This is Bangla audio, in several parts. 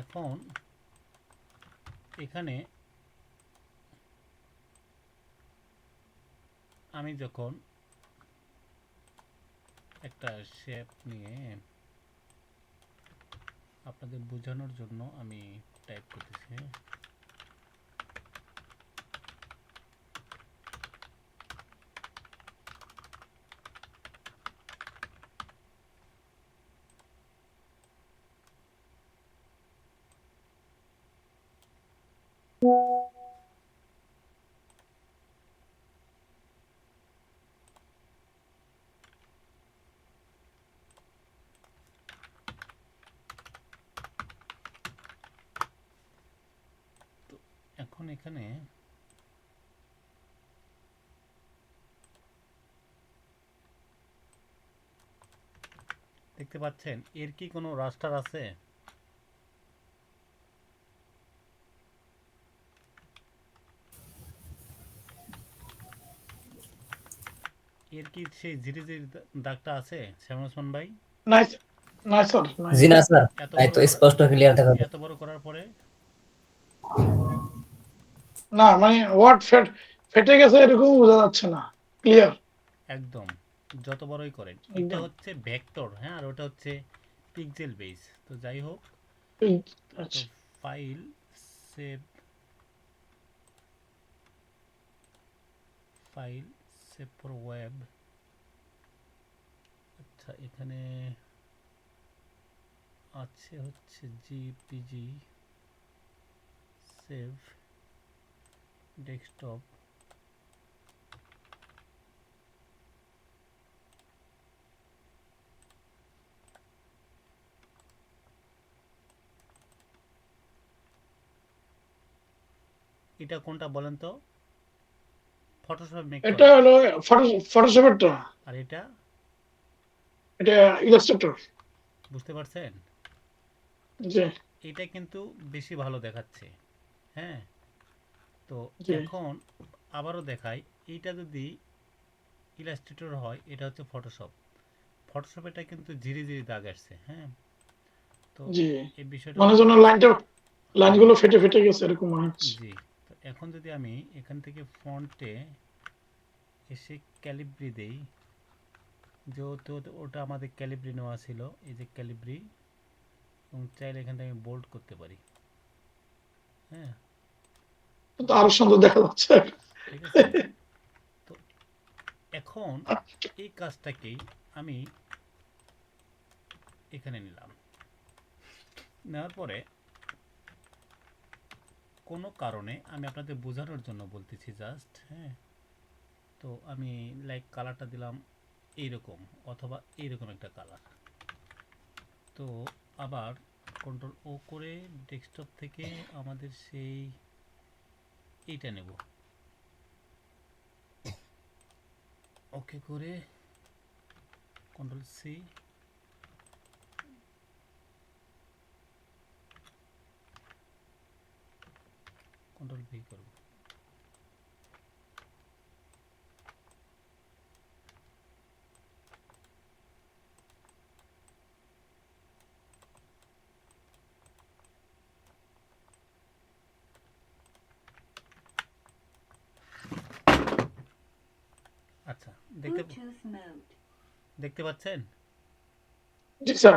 এখন এখানে আমি যখন একটা শেপ নিয়ে আপনাদের বোঝানোর জন্য আমি টাইপ করতেছি। তো এখন এখানে দেখতে পাচ্ছেন এর কি কোনো রাস্টার আছে? এর কি সেই ঝিরি ঝিরি দাগটা আছে শ্যামল ওসমান ভাই? নাই নাই স্যার, নাই। জি না স্যার, এত তাই বড় তো স্পষ্ট ক্লিয়ার দেখা এত যাচ্ছে। বড় করার পরে না মানে ওয়ার্ড ফেটে গেছে এরকম বোঝা যাচ্ছে না, ক্লিয়ার একদম যত বড়ই করেন এটা একদম। হচ্ছে ভেক্টর, হ্যাঁ, আর ওটা হচ্ছে পিক্সেল বেস। তো যাই হোক, তো আচ্ছা file save, file save for web. আচ্ছা এখানে আছে হচ্ছে জিপিজি সেভ ডেস্কটপ। এটা কোনটা বলেন তো? ফটোশপ মেক এটা করা। হলো ফটোশপেরটা, আর এটা এটা ইলাস্ট্রেটর। বুঝতে পারছেন? জি এটা কিন্তু বেশি ভালো দেখাচ্ছে, হ্যাঁ। তো জি এখন আবারও দেখাই, এইটা যদি ইলাস্ট্রেটর হয় এটা হচ্ছে ফটোশপ। ফটোশপেটা কিন্তু ঝিরি ঝিরি দাগ আসছে, হ্যাঁ। তো জি এই বিষয়টা মানে যদি যেন হুম লাইনগুলো ফেটে ফেটে গেছে এরকম মনে হচ্ছে। জি, তো এখন যদি আমি এখান থেকে ফন্টে এসে ক্যালিব্রি দেই, যেহেতু ওটা আমাদের ক্যালিব্রি নেওয়া ছিল, এই যে ক্যালিব্রি, এবং চাইলে এখান থেকে আমি বোল্ড করতে পারি, হ্যাঁ। তো আরো সুন্দর দেখা যাচ্ছে। ঠিক আছে। তো এখন এই কাজটাকেই আমি এখানে নিলাম, নেওয়ার পরে কোনো কারণে আমি আপনাদের বোঝানোর জন্য বলতেছি জাস্ট, হ্যাঁ। তো আমি লাইক কালারটা দিলাম এইরকম, অথবা এইরকম একটা কালার। তো আবার কন্ট্রোল ও করে ডেস্কটপ থেকে আমাদের সেই এইটা নেব, ওকে করে কন্ট্রোল সি, কন্ট্রোল ভি করব। আচ্ছা, দেখতে দেখতে পাচ্ছেন? জি স্যার।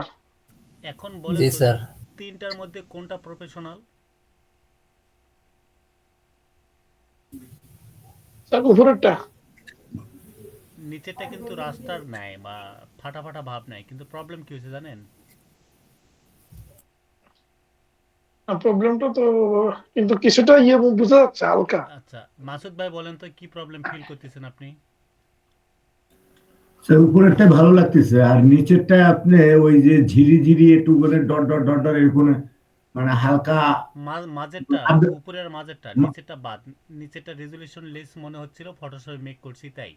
এখন বলেন জি তো স্যার। তিনটার মধ্যে কোনটা প্রফেশনাল? স্যার উপরেরটা। নিচেরটা কিন্তু রাস্টার নেয় বা ফাটা ফাটা ভাব নেয়, কিন্তু প্রবলেম কি হয়েছে জানেন? প্রবলেমটা তো কিন্তু কিছুটা বোঝা যাচ্ছে হালকা। আচ্ছা মাসুদ ভাই বলেন তো কি প্রবলেম ফিল করতেছেন আপনি? স্যার উপরেরটা ভালো লাগতেছে, আর নিচেরটা আপনি ওই যে ঝিরি ঝিরি একটু করে ডট ডট ডট ডট এরকম মানে হালকা মাঝেরটা, আব- উপরের মাঝেরটা, মা- নিচেরটা বাদ। নিচেরটা রেজুলেশন লেস মনে হচ্ছিল, ফটোশপে মেক করছি তাই।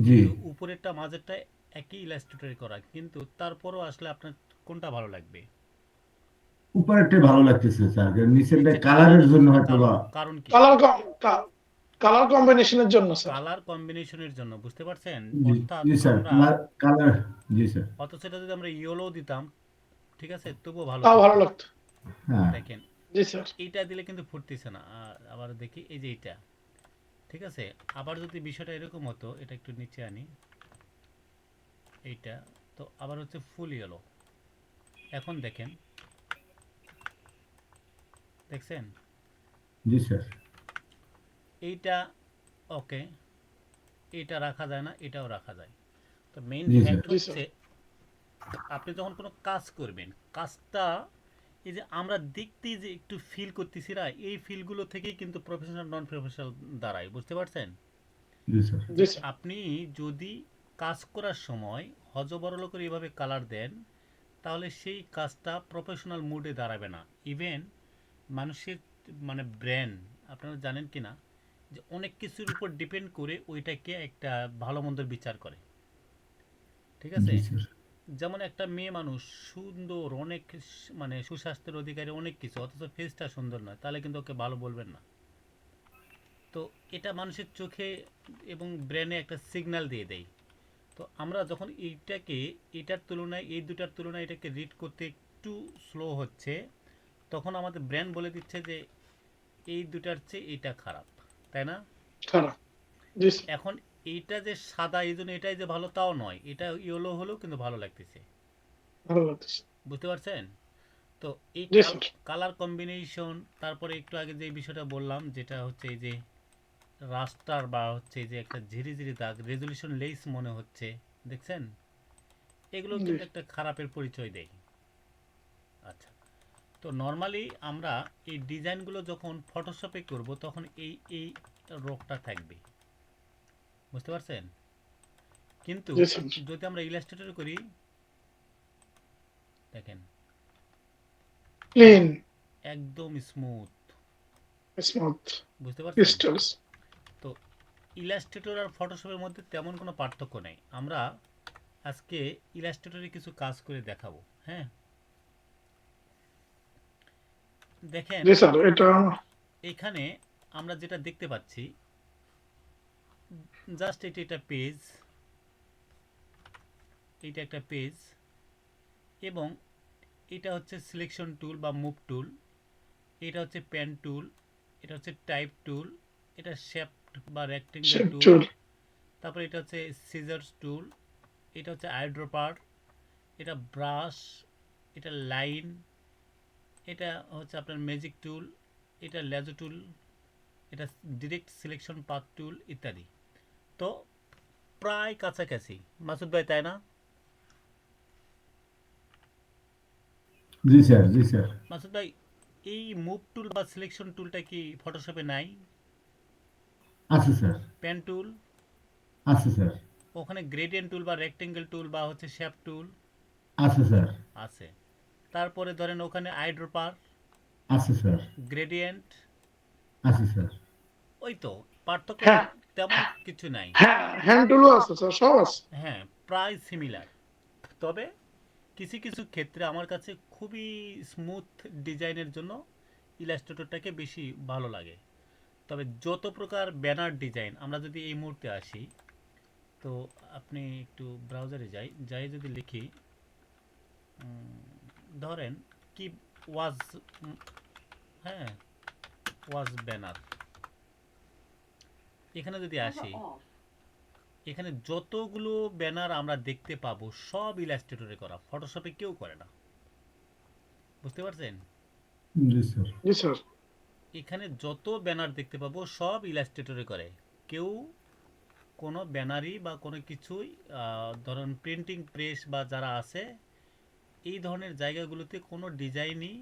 জি কিন্তু উপরেরটা মাঝেরটা একই ইলাস্ট্রেটরে করা, কিন্তু তারপরও আসলে আপনার কোনটা ভালো লাগবে? উপরেরটা ভালো লাগতেছে স্যার, নিচেরটা নিচেরটা ভালো কালারের জন্য লাগতেছে না, হয়তো কারণ বা। কারণ কি? কালার কালার কম্বিনেশনের জন্য স্যার। কালার কম্বিনেশনের জন্য, বুঝতে পারছেন? জি অর্থাৎ জি স্যার, আমরা কালার। জি স্যার। অথচ এটা যদি আমরা ইয়েলো দিতাম, ঠিক আছে, তবুও ভালো তাও ভালো করতো। লাগতো। হ্যাঁ দেখেন জি স্যার। এইটা দিলে কিন্তু ফুটতেছে না। আর আবার দেখি এই যে এইটা, ঠিক আছে। আবার যদি বিষয়টা এরকম হতো, এটা একটু নিচে আনি, এইটা তো আবার হচ্ছে ফুল ইয়েলো। এখন দেখেন, দেখছেন জি স্যার। এইটা ওকে, এটা রাখা যায় না, এটাও রাখা যায়। তো মেইন জি স্যার। ফ্যাক্ট জি স্যার। হচ্ছে আপনি যখন কোনো কাজ করবেন, কাজটা এই যে আমরা দেখতেই যে একটু ফিল করতেছি না, এই ফিলগুলো থেকেই কিন্তু প্রফেশনাল নন প্রফেশনাল দাঁড়ায়, বুঝতে পারছেন? জি স্যার। জি যে স্যার। আপনি যদি কাজ করার সময় হযবরল করে এভাবে কালার দেন, তাহলে সেই কাজটা প্রফেশনাল মুডে দাঁড়াবে না। ইভেন মানুষের মানে ব্রেন, আপনারা জানেন কি না, যে অনেক কিছুর উপর ডিপেন্ড করে ওইটাকে একটা ভালো মন্দের বিচার করে, ঠিক আছে। জি স্যার। যেমন একটা মেয়ে মানুষ সুন্দর, অনেক মানে সুস্বাস্থ্যের অধিকারী, অনেক কিছু, অথচ ফেসটা সুন্দর নয়, তাহলে কিন্তু ওকে ভালো বলবেন না। তো এটা মানুষের চোখে এবং ব্রেনে একটা সিগন্যাল দিয়ে দেয়। তো আমরা যখন এইটাকে, এটার তুলনায়, এই দুটার তুলনায় এটাকে রিড করতে একটু স্লো হচ্ছে, তখন আমাদের ব্রেন বলে দিচ্ছে যে এই দুটার চেয়ে এটা খারাপ, তাই না? খারাপ। জি স্যার। এখন এইটা যে সাদা এই জন্য এটাই যে ভালো তাও নয়, এটা ইয়েলো হলেও কিন্তু ভালো লাগতেছে, ভালো লাগতেছে। বুঝতে পারছেন? তো এই জি স্যার। কালার কম্বিনেশন, তারপরে একটু আগে যে বিষয়টা বললাম, যেটা হচ্ছে এই যে রাস্টার বা হচ্ছে এই যে একটা ঝিরিঝিরি দাগ, রেজলিউশন লেস মনে হচ্ছে, দেখছেন? এগুলো জি। কিন্তু একটা খারাপের পরিচয় দেয়। আচ্ছা, তো নর্মালি আমরা এই ডিজাইনগুলো যখন ফটোশপে করব, তখন এই এই রোগটা থাকবে, বুঝতে পারছেন? কিন্তু জি স্যার। যদি আমরা ইলাস্ট্রেটর করি, দেখেন ক্লিন, একদম স্মুথ, স্মুথ, বুঝতে পারছেন? ক্রিস্টালস। তো ইলাস্ট্রেটর আর ফটোশপের মধ্যে তেমন কোনো পার্থক্য নেই। আমরা আজকে ইলাস্ট্রেটরে কিছু কাজ করে দেখাবো, হ্যাঁ। দেখেন জি স্যার, এটা এখানে আমরা যেটা দেখতে পাচ্ছি, জাস্ট এটা একটা পেজ, এটা একটা পেজ, এবং এটা হচ্ছে সিলেকশন টুল বা মুভ টুল, এটা হচ্ছে পেন টুল, এটা হচ্ছে টাইপ টুল, এটা শেপড বা রেক্টেঙ্গেল শেপ টুল, টুল। তারপর এটা হচ্ছে সিজার্স টুল, এটা হচ্ছে আইড্রপার, এটা ব্রাশ, এটা লাইন, এটা হচ্ছে আপনার ম্যাজিক টুল, এটা লেজো টুল, এটা ডিরেক্ট সিলেকশন পাথ টুল ইত্যাদি। তো প্রায় কাছাকাছি, মাসুদ ভাই, তাই না? জি স্যার। জি স্যার। মাসুদ ভাই, এই মুভ টুল বা সিলেকশন টুলটা কি ফটোশপে নাই? আছে স্যার। পেন টুল, আছে স্যার। ওখানে গ্রেডিয়েন্ট টুল বা রেক্টেঙ্গেল টুল বা হচ্ছে শেপ টুল আছে স্যার। আছে। তারপরে ধরেন ওখানে আইড্রপার, আছে স্যার। গ্রেডিয়েন্ট, আছে স্যার। ওই তো, পার্থক্য হ্যাঁ। তেমন কিছু নাই। হ্যাঁ, হ্যান্ড টুলও আছে স্যার, সব আছে। হ্যাঁ, প্রায় সিমিলার। তবে কিছু কিছু ক্ষেত্রে আমার কাছে খুবই স্মুথ ডিজাইনের জন্য ইলাস্ট্রেটরটাকে বেশি ভালো লাগে। তবে যত প্রকার ব্যানার ডিজাইন, আমরা যদি এই মুহূর্তে আসি, তো আপনি একটু ব্রাউজারে যাই যদি লিখি, ধরেন কি ওয়াজ, হ্যাঁ, ওয়াজ ব্যানার, এখানে যদি আসি, এখানে যতগুলো ব্যানার আমরা দেখতে পাবো সব ইলাস্ট্রেটরে করা, ফটোশপে কেউ করে না, বুঝতে পারছেন? জি স্যার। জি স্যার। এখানে যত ব্যানার দেখতে পাবো সব ইলাস্ট্রেটরে করে। কেউ কোনো ব্যানারই বা কোনো কিছুই, ধরুন প্রিন্টিং প্রেস বা যারা আছে, এই ধরনের জায়গাগুলোতে কোনো ডিজাইনই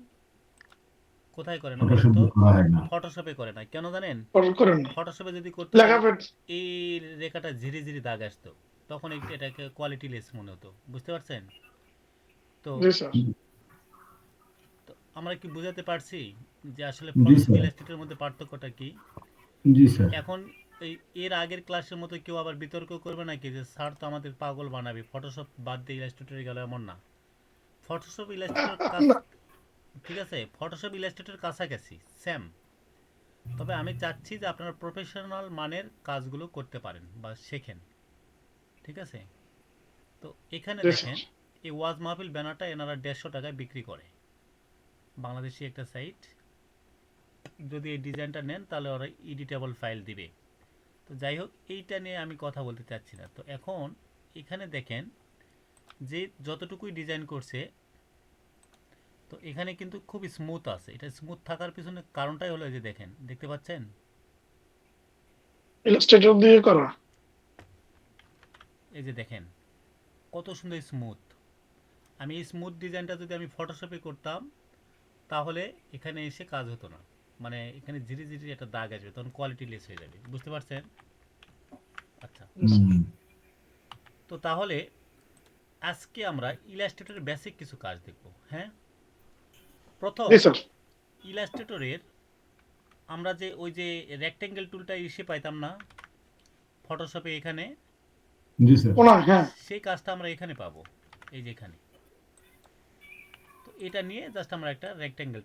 কোথায় করে না বলুন ফটোশপ তো? করা হয় না। ফটোশপে করে না। কেন জানেন? অর্ডার করেন না। ফটোশপে যদি করতো, লেখা তাহলে পেট। এই রেখাটা ঝিরি ঝিরি দাগ আসতো, তখন এটাকে কোয়ালিটি লেস মনে হতো, বুঝতে পারছেন? তো জি স্যার। তো আমরা কি বুঝাতে পারছি যে আসলে জি ফটোশপ স্যার। ইলাস্ট্রেটরের মধ্যে পার্থক্যটা কি? G sir. এখন এই এর আগের ক্লাসের মতো কেউ আবার বিতর্ক করবে নাকি যে স্যার তো আমাদের পাগল বানাবে, ফটোশপ বাদ দিয়ে ইলাস্ট্রেটরে গেল, এমন না। ফটোশপ ইলাস্ট্রেটর কাজ, না। ঠিক আছে, ফটোশপ ইলাস্ট্রেটর কাছাকাছি সেম। তবে আমি চাচ্ছি যে আপনারা প্রফেশনাল মানের কাজগুলো করতে পারেন বা শেখেন, ঠিক আছে। তো এখানে জি স্যার। দেখেন এই ওয়াজ মাহফিল ব্যানারটা এনারা 150 টাকায় বিক্রি করে, বাংলাদেশি একটা সাইট। যদি এই ডিজাইনটা নেন তাহলে ওরা এডিটেবল ফাইল দিবে। তো যাই হোক, এইটা নিয়ে আমি কথা বলতে চাচ্ছি না। তো এখন এখানে দেখেন যে যতটুকুই ডিজাইন করছে, তো এখানে কিন্তু খুব স্মুথ আছে। এটা স্মুথ থাকার পিছনে কারণটাই হলো এই যে দেখেন, দেখতে পাচ্ছেন ইলাস্ট্রেটর দিয়ে করা। এই যে দেখেন কত সুন্দর স্মুথ। আমি এই স্মুথ ডিজাইনটা যদি আমি ফটোশপে করতাম তাহলে এখানে এসে কাজ হতো না, মানে এখানে ঝিরি ঝিরি একটা দাগ আসবে, তখন কোয়ালিটি লেস হয়ে যাবে। বুঝতে পারছেন? আচ্ছা, হুম। তো তাহলে আজকে আমরা ইলাস্ট্রেটরের বেসিক কিছু কাজ দেখব। হ্যাঁ, প্রথম জি স্যার। ইলাস্ট্রেটরের আমরা যে ওই যে রেক্টেঙ্গেল টুলটা এসে পাইতাম না ফটোশপে, এখানে জি স্যার। কোনায়, হ্যাঁ। সেই কাজটা আমরা এখানে পাবো, এই যে এখানে। তো এটা নিয়ে জাস্ট আমরা একটা রেক্টেঙ্গেল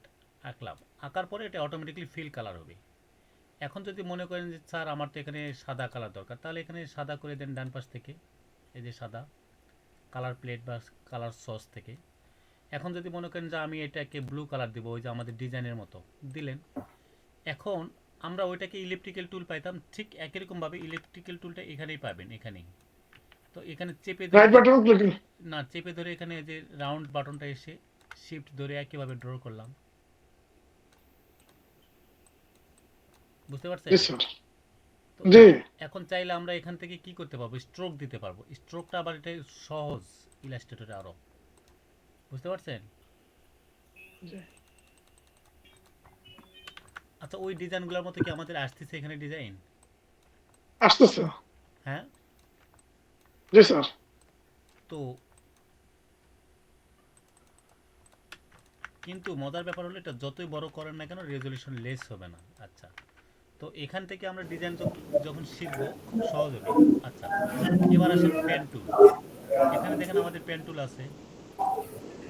আঁকলাম, আঁকার পরে এটা অটোমেটিকলি ফিল কালার হবে। এখন যদি মনে করেন যে স্যার আমার তো এখানে সাদা কালার দরকার, তাহলে এখানে সাদা করে দেন ডান পাশ থেকে, এই যে সাদা কালার প্লেট বা কালার সস থেকে। এখন যদি মনে করেন যে আমি এটাকে ব্লু কালার দিব, ওই যে আমাদের ডিজাইনের মতো দিলেন। এখন আমরা ওইটাকে ইলেকট্রিক্যাল টুল পাইতাম, ঠিক একই রকমভাবে ইলেকট্রিক্যাল টুলটা এখানেই পাবেন, এখানেই। তো এখানে চেপে ধরে রাইট বাটন ক্লিক। না, চেপে ধরে এখানে যে রাউন্ড বাটনটা এসে শিফট ধরে একইভাবে ড্র করলাম। বুঝতে পারছেন? জি স্যার। তো জি। এখন চাইলে আমরা এখান থেকে কি করতে পারবো, স্ট্রোক দিতে পারবো। স্ট্রোকটা আবার এটা সহজ ইলাস্ট্রেটরে আরো। বুঝতে পারছেন? জি। আচ্ছা, ওই ডিজাইনগুলোর মতো কি আমাদের আসতেছে এখানে ডিজাইন? আসতেছে। হ্যাঁ। জি স্যার। তো কিন্তু মজার ব্যাপার হলো এটা যতই বড় করেন না কেন রেজলিউশন লেস হবে না। আচ্ছা, তো এখান থেকে আমরা ডিজাইন যখন শিখব খুব সহজ হবে। আচ্ছা, এবার আসেন পেন টুল। এখানে দেখেন আমাদের পেন টুল আছে।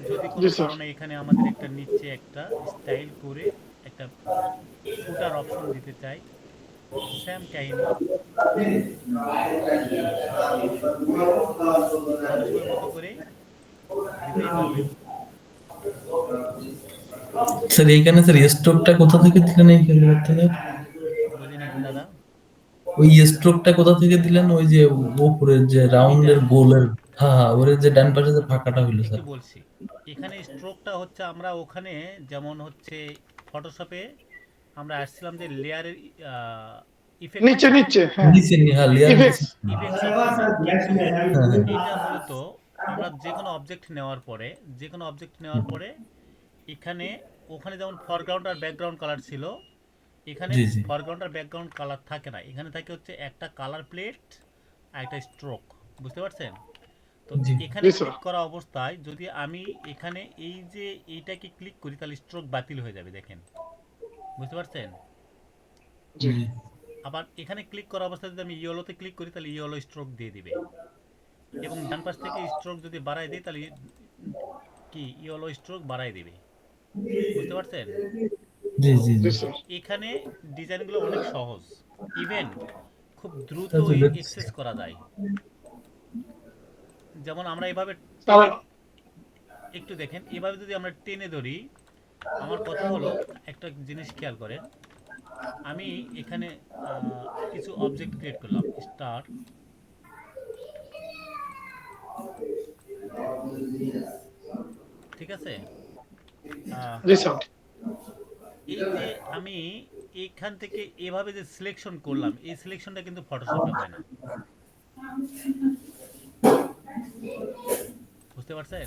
যদি জি কোনো স্যার। কারণে এখানে আমাদের একটা নিচে একটা স্টাইল করে একটা ফুটার অপশন দিতে চাই, সেম কাহিনী ফটোশপের মতো করে দিতেই পারবেন। স্যার এইখানে স্যার স্ট্রোকটা কোথা থেকে দিলেন এই পরিবর্তনের? বুঝিনি দাদা। ওই স্ট্রোকটা কোথা থেকে দিলেন? ওই যে উপরের যে এইটা রাউন্ডের গোলের, হ্যাঁ হ্যাঁ, ওর যে ডান পাশে যে ফাঁকাটা হইলো একটু স্যার। বলছি। এখানে স্ট্রোকটা হচ্ছে আমরা ওখানে যেমন হচ্ছে ফটোশপে আমরা আসছিলাম যে লেয়ারের ইফেক্ট নিচে আছে, নিচে, হ্যাঁ। নিচে হ্যাঁ লেয়ার ইফেক্টস। নিচে। ইফেক্টসে আসছিলাম। কিন্তু হ্যাঁ হ্যাঁ এটা মূলত আমরা যে কোনো অবজেক্ট নেওয়ার পরে, যে কোনো অবজেক্ট নেওয়ার পরে এখানে ওখানে যেমন ফরগ্রাউন্ড আর ব্যাকগ্রাউন্ড কালার ছিল, এখানে জি জি ফরগ্রাউন্ড আর ব্যাকগ্রাউন্ড কালার থাকে না। এখানে থাকে হচ্ছে একটা কালার প্লেট আর একটা স্ট্রোক। বুঝতে পারছেন? তো জি এখানে জি স্যার। ক্লিক করা অবস্থায় যদি আমি এখানে এই যে এইটাকে ক্লিক করি তাহলে স্ট্রোক বাতিল হয়ে যাবে, দেখেন। বুঝতে পারছেন? জি। জি আবার এখানে ক্লিক করা অবস্থায় যদি আমি ইয়েলোতে ক্লিক করি তাহলে ইয়েলো স্ট্রোক দিয়ে দিবে। এবং ডান পাশ থেকে স্ট্রোক যদি বাড়ায় দিই তাহলে কি ইয়েলো স্ট্রোক বাড়ায় দিবে। বুঝতে পারছেন? জি জি জি জি তো স্যার। এখানে ডিজাইনগুলো অনেক সহজ, ইভেন খুব দ্রুত আচ্ছা দেখছি। এক্সেস করা যায়। যেমন আমরা এভাবে স্যার। টেনে, একটু দেখেন, এভাবে যদি আমরা টেনে ধরি, আমার কথা হলো একটা জিনিস খেয়াল করেন। আমি এখানে কিছু অবজেক্ট ক্রিয়েট করলাম, স্টার। ঠিক আছে? আহ, জি স্যার। এই যে আমি এইখান থেকে এভাবে যে সিলেকশন করলাম, এই সিলেকশনটা কিন্তু ফটোশপে হয় না। বুঝতে পারছেন?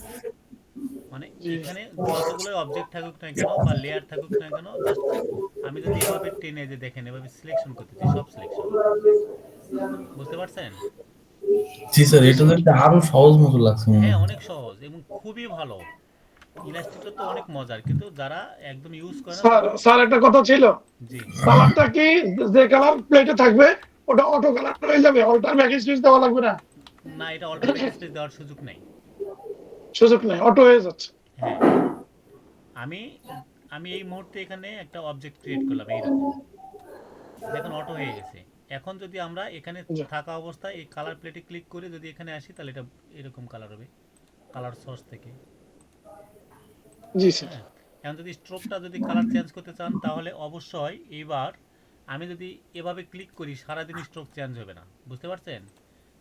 মানে জি। এখানে যতগুলো অবজেক্ট থাকুক না কেন বা লেয়ার থাকুক না কেন, জাস্ট আমি যদি এভাবে টেনে যে দেখেন এভাবে সিলেকশন করতেছি, সব সিলেকশন। বুঝতে পারছেন? জি স্যার, জি এটা স্যার। দেখতে আরো সহজ মতো লাগছে মনে হ্যাঁ, হয়। অনেক সহজ এবং খুবই ভালো। ইলাস্ট্রেটর তো অনেক মজার, কিন্তু যারা একদম ইউজ করে না স্যার, তাদের। স্যার একটা কথা ছিল। জি। কালারটা কি যে কালার প্লেটে থাকবে ওটা অটো কালার হয়ে যাবে, অল টাইম একই স্পেস দেওয়া লাগবে না? না, এটা অল্টারনেট স্পেস দেওয়ার সুযোগ নেই। সুযোগ নেই, অটো হয়ে যাচ্ছে। হ্যাঁ, আমি আমি এই মুহূর্তে এখানে একটা অবজেক্ট ক্রিয়েট করলাম এইরকম, দেখুন অটো হয়ে গেছে। এখন যদি আমরা এখানে জি। থাকা অবস্থায় এই কালার প্লেটে ক্লিক করে যদি এখানে আসি তাহলে এটা এরকম কালার হবে, কালার সোর্স থেকে। জি স্যার। হ্যাঁ, এখন যদি স্ট্রোকটা যদি কালার চেঞ্জ করতে চান তাহলে অবশ্যই এইবার আমি যদি এভাবে ক্লিক করি সারাদিন স্ট্রোক চেঞ্জ হবে না, বুঝতে পারছেন?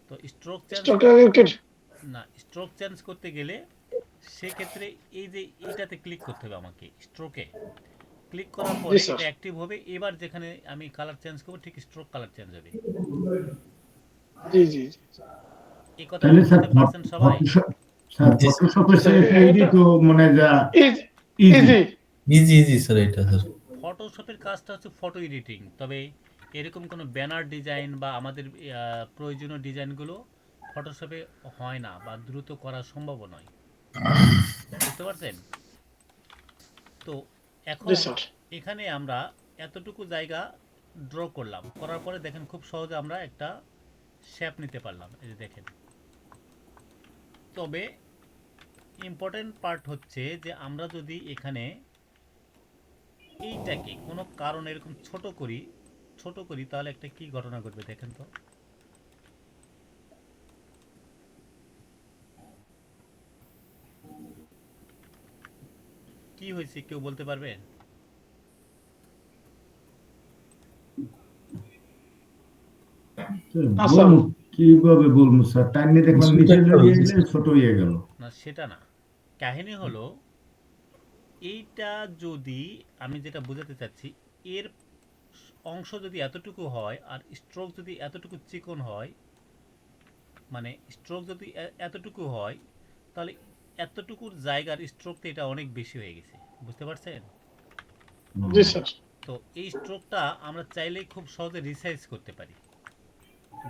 তো স্ট্রোক চেঞ্জ স্ট্রোকটা কেটে না, স্ট্রোক চেঞ্জ করতে গেলে সেক্ষেত্রে এই যে এইটাতে ক্লিক করতে হবে আমাকে, স্ট্রোকে ক্লিক করার জি পরে স্যার এটা অ্যাক্টিভ হবে। এবার যেখানে আমি কালার চেঞ্জ করবো ঠিক স্ট্রোক কালার চেঞ্জ হবে। জি জি জি এই কথাটা তাহলে স্যার বুঝতে পারছেন সবাই? ফটোশপ, স্যার জি ফটোশপের স্যার এটি এটা তো মানে যা easy easy. Easy easy easy sir এটা স্যার। ফটোশপের কাজটা হচ্ছে ফটো এডিটিং, তবে এরকম কোনো ব্যানার ডিজাইন বা আমাদের প্রয়োজনীয় ডিজাইনগুলো ফটোশপে হয় না বা দ্রুত করা সম্ভব নয়, বুঝতে পারছেন? তো জি এখন স্যার এখানে আমরা এতটুকু জায়গা ড্র করলাম, করার পরে দেখেন খুব সহজে আমরা একটা শেপ নিতে পারলাম, এই যে দেখেন। তবে ইম্পর্টেন্ট পার্ট হচ্ছে যে আমরা যদি এখানে এইটাকে কোনো কারণে এরকম ছোট করি তাহলে একটা কি ঘটনা ঘটবে দেখেন তো। কি হয়েছে কেউ বলতে পারবে? না স্যার বলবো কিভাবে বলবো স্যার, টাইমে দেখলাম কিছুটা নিচে একটা লইয়ে হয়েছে গেলে স্যার। ছোট হয়ে গেল। না সেটা না, কাহিনী হলো এইটা যদি আমি যেটা বোঝাতে চাচ্ছি, এর অংশ যদি এতটুকু হয় আর স্ট্রোক যদি এতটুকু চিকন হয়, মানে স্ট্রোক যদি এতটুকু হয়, তাহলে এতটুকুর জায়গার স্ট্রোকটা এটা অনেক বেশি হয়ে গেছে, বুঝতে পারছেন? জি স্যার তো এই স্ট্রোকটা আমরা চাইলেই খুব সহজে রিসাইজ করতে পারি।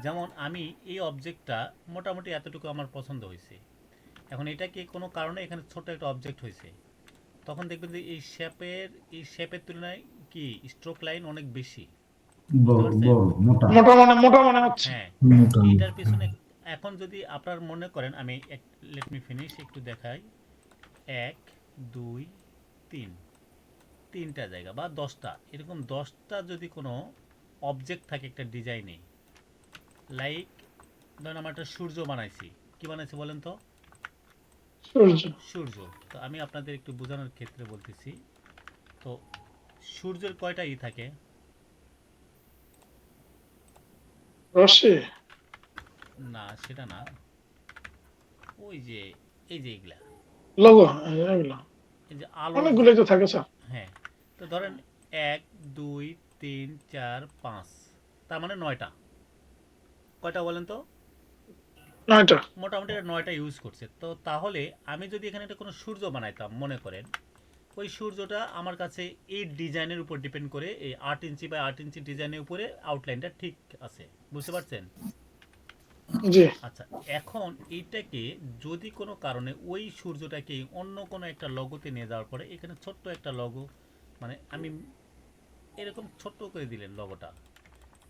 যেমন আমি এই অবজেক্টটা মোটামুটি এতটুকু আমার পছন্দ হয়েছে, এখন এটাকে কোনো কারণে এখানে ছোট একটা অবজেক্ট হয়েছে, তখন দেখবেন যে এই শেপের তুলনায় কি স্ট্রোক লাইন অনেক বেশি, বুঝতে বড় পারছেন? বড় মোটা। মোটা মনে হচ্ছে হ্যাঁ, মোটামুটি। এইটার পিছনে এখন যদি আপনার মনে করেন, আমি লেট মি ফিনিশ একটু দেখাই। ১ ২ ৩, তিনটা জায়গা বা ১০টা, এরকম ১০টা যদি কোনো অবজেক্ট থাকে একটা ডিজাইনে, লাইক ধরেন আমরা একটা সূর্য বানাইছি, কি বানাইছি বলেন তো? সূর্য সূর্য। তো আমি আপনাদের একটু বোঝানোর ক্ষেত্রে বলতেছি। তো সূর্যের কয়টা থাকে? রশ্মি না সেটা না, ওই যে এই যে এগুলা, লোগো এগুলো এই যে আলোর যে, অনেকগুলোই তো থাকে স্যার হ্যাঁ, তো ধরেন ১ ২ ৩ ৪ ৫, তার মানে ৯টা। কয়টা বলেন তো? নয়টা মোটামুটি ৯টা ইউজ করছে। তো তাহলে আমি যদি এখানে একটা কোনো সূর্য বানাইতাম মনে করেন, ওই সূর্যটা আমার কাছে এই ডিজাইনের উপর ডিপেন্ড করে, এই ৮ ইঞ্চি বাই ৮ ইঞ্চি ডিজাইনের উপরে আউটলাইনটা ঠিক আছে, বুঝতে পারছেন? জি আচ্ছা, এখন এইটাকে যদি কোনো কারণে ওই সূর্যটাকে অন্য কোনো একটা লগোতে নিয়ে যাওয়ার পরে এখানে ছোট্ট একটা লগো, মানে আমি এরকম ছোট্ট করে দিলেন লগোটা,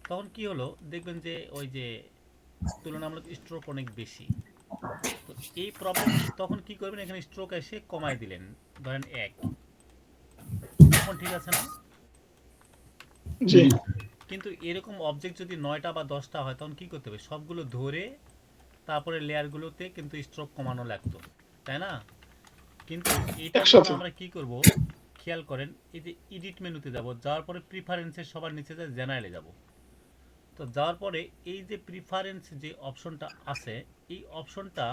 তখন কি হলো দেখবেন যে ওই যে তুলনামূলক স্ট্রোক অনেক বেশি। তো এই প্রবলেম তখন কি করবেন, এখানে স্ট্রোক এসে কমায় দিলেন, ধরেন ১, এখন ঠিক আছে না? জি জি। কিন্তু এরকম অবজেক্ট যদি ৯টা বা ১০টা হয় তখন কি করতে হবে, সবগুলো ধরে তারপরে লেয়ারগুলোতে কিন্তু স্ট্রোক কমানো লাগতো, তাই না? কিন্তু এটার জন্য একসাথে আমরা কি করব, খেয়াল করেন, এই যে এডিট মেনুতে যাব, যাওয়ার পরে প্রিফারেন্সের সবার নিচে যায় জেনারেলে যাব। তো যাওয়ার পরে এই যে প্রিফারেন্স যে অপশনটা আছে, এই অপশনটা,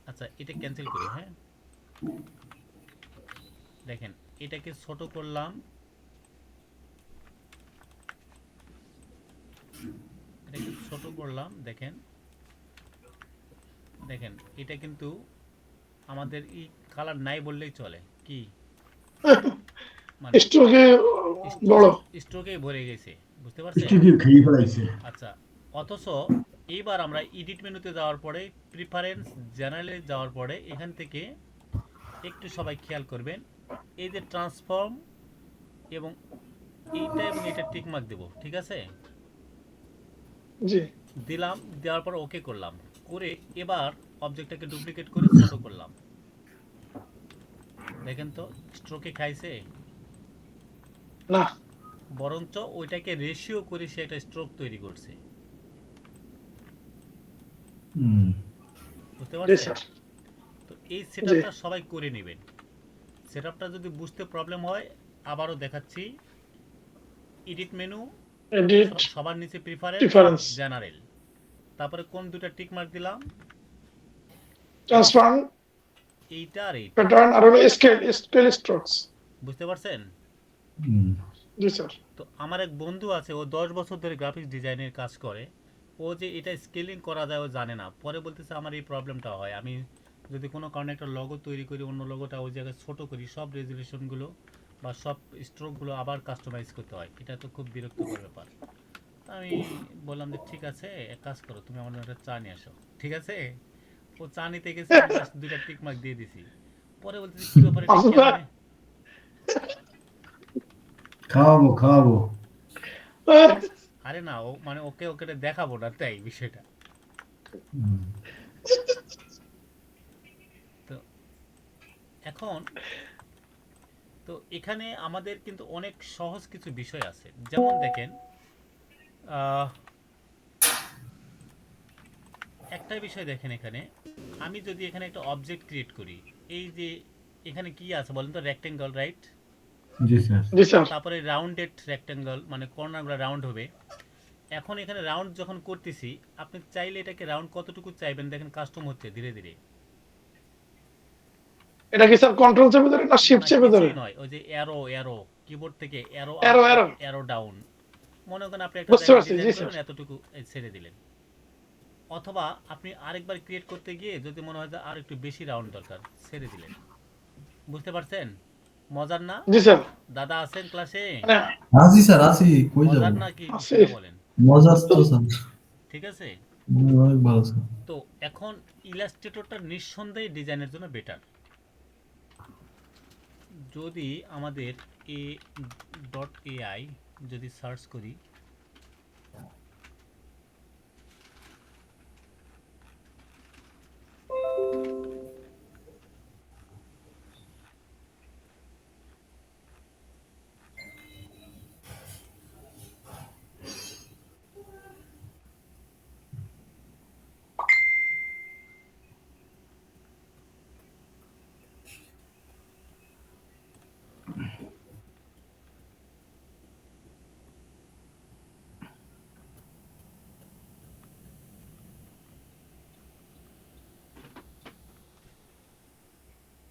আচ্ছা এটা ক্যান্সেল করি, হ্যাঁ, দেখেন এটাকে ছোট করলাম, এটাকে ছোট করলাম, দেখেন দেখেন এটা কিন্তু আমাদের এই কালার নাই বললেই চলে, কি মানে স্ট্রোকে বড় স্ট্রোকে ভরে গেছে, বুঝতে পারছেন? স্টুডিও খেয়ে ফেলাইছে। আচ্ছা, অথচ এইবার আমরা এডিট মেনুতে যাওয়ার পরে প্রিফারেন্স জেনারেলে যাওয়ার পরে এখান থেকে একটু সবাই খেয়াল করবেন, এই যে ট্রান্সফর্ম এবং এইটা এবং এটা টিকমার্ক দেব, ঠিক আছে? জি দিলাম, দেওয়ার পর ওকে করলাম, করে এবার অবজেক্টটাকে ডুপ্লিকেট করে ছোট করলাম, দেখেন তো স্ট্রোকে খাইছে, না বরঞ্চ ওইটাকে রেশিও করে সে একটা স্ট্রোক তৈরি করছে, বুঝতে জি পারছেন? স্যার তো এই জি সেটআপটা সবাই করে নেবেন। সেটআপটা যদি বুঝতে প্রবলেম হয় আবারও দেখাচ্ছি। এডিট মেনু, এডিট সবার নিচে প্রিফারেন্স, ডিফারেন্স জেনারেল, তারপরে কোন দুটা টিক মার্ক দিলাম, ট্রান্সফার এইটা আর এইটা। প্যাটার্ন আর হলো স্কেল স্ট্রোকস। বুঝতে পারছেন? জি স্যার। তো আমার এক বন্ধু আছে, ও 10 বছর ধরে গ্রাফিক্স ডিজাইনের কাজ করে। ও যে এটা স্কেলিং করা যায় ও জানে না, পরে বলতেছে আমার এই প্রবলেমটা হয়। আমি যদি কোনো কারণে একটা লগো তৈরি করি, অন্য লগোটা ওই জায়গায় ছোট করি, সব রেজুলেশনগুলো বা সব স্ট্রোকগুলো আবার কাস্টমাইজ করতে হয়, এটা তো খুব বিরক্তকর ব্যাপার। তা আমি বললাম যে ঠিক আছে, এক কাজ করো, তুমি আমার জন্য একটা চা নিয়ে আসো। ঠিক আছে, ও চা নিতে গেছে, আমি জাস্ট দুইটা টিক মার্ক দিয়ে দিছি। পরে বলতেছে কি ব্যাপার, এটা কেমনে? খাওয়াবো। আরে না, ও মানে ওকে ওকে দেখাবো না, তাই বিষয়টা। তো এখন তো এখানে আমাদের কিন্তু অনেক সহজ কিছু বিষয় আছে, যেমন দেখেন একটা বিষয় দেখেন, এখানে আমি যদি এখানে একটা অবজেক্ট ক্রিয়েট করি, এই যে এখানে কি আছে বলেন তো, রেক্টেঙ্গল, রাইট? জি স্যার। জি স্যার। তারপরে রাউন্ডেড রেক্টেঙ্গল, মানে কর্নারগুলো রাউন্ড হবে। এখন এখানে রাউন্ড যখন করতেছি, আপনি চাইলে এটাকে রাউন্ড কতটুকু চাইবেন, দেখেন কাস্টম হচ্ছে ধীরে ধীরে। এটা কি স্যার কন্ট্রোল চেপে ধরে না শিফট না, চেপে ধরে? কিছুই নয়, ওই যে অ্যারো কিবোর্ড থেকে arrow arrow up, arrow arrow down. মনে করেন আপনি একটা বুঝতে জায়গায় পারছি। ডিজাইন জি স্যার। করবেন, এতটুকু ছেড়ে দিলেন। অথবা আপনি আরেকবার ক্রিয়েট করতে গিয়ে যদি মনে হয় যে আর একটু বেশি রাউন্ড দরকার, ছেড়ে দিলেন। বুঝতে পারছেন? মজার না? জি স্যার। দাদা আছেন ক্লাসে? মানে আছি স্যার, আছি, কই যাব? মজার না কি আছে। সেটা বলেন। মজা তো স্যার, ঠিক আছে। অনেক ভালো স্যার। তো এখন ইলাস্ট্রেটরটা নিঃসন্দেহে ডিজাইনের জন্য বেটার। যদি আমাদের a.ai যদি সার্চ করি,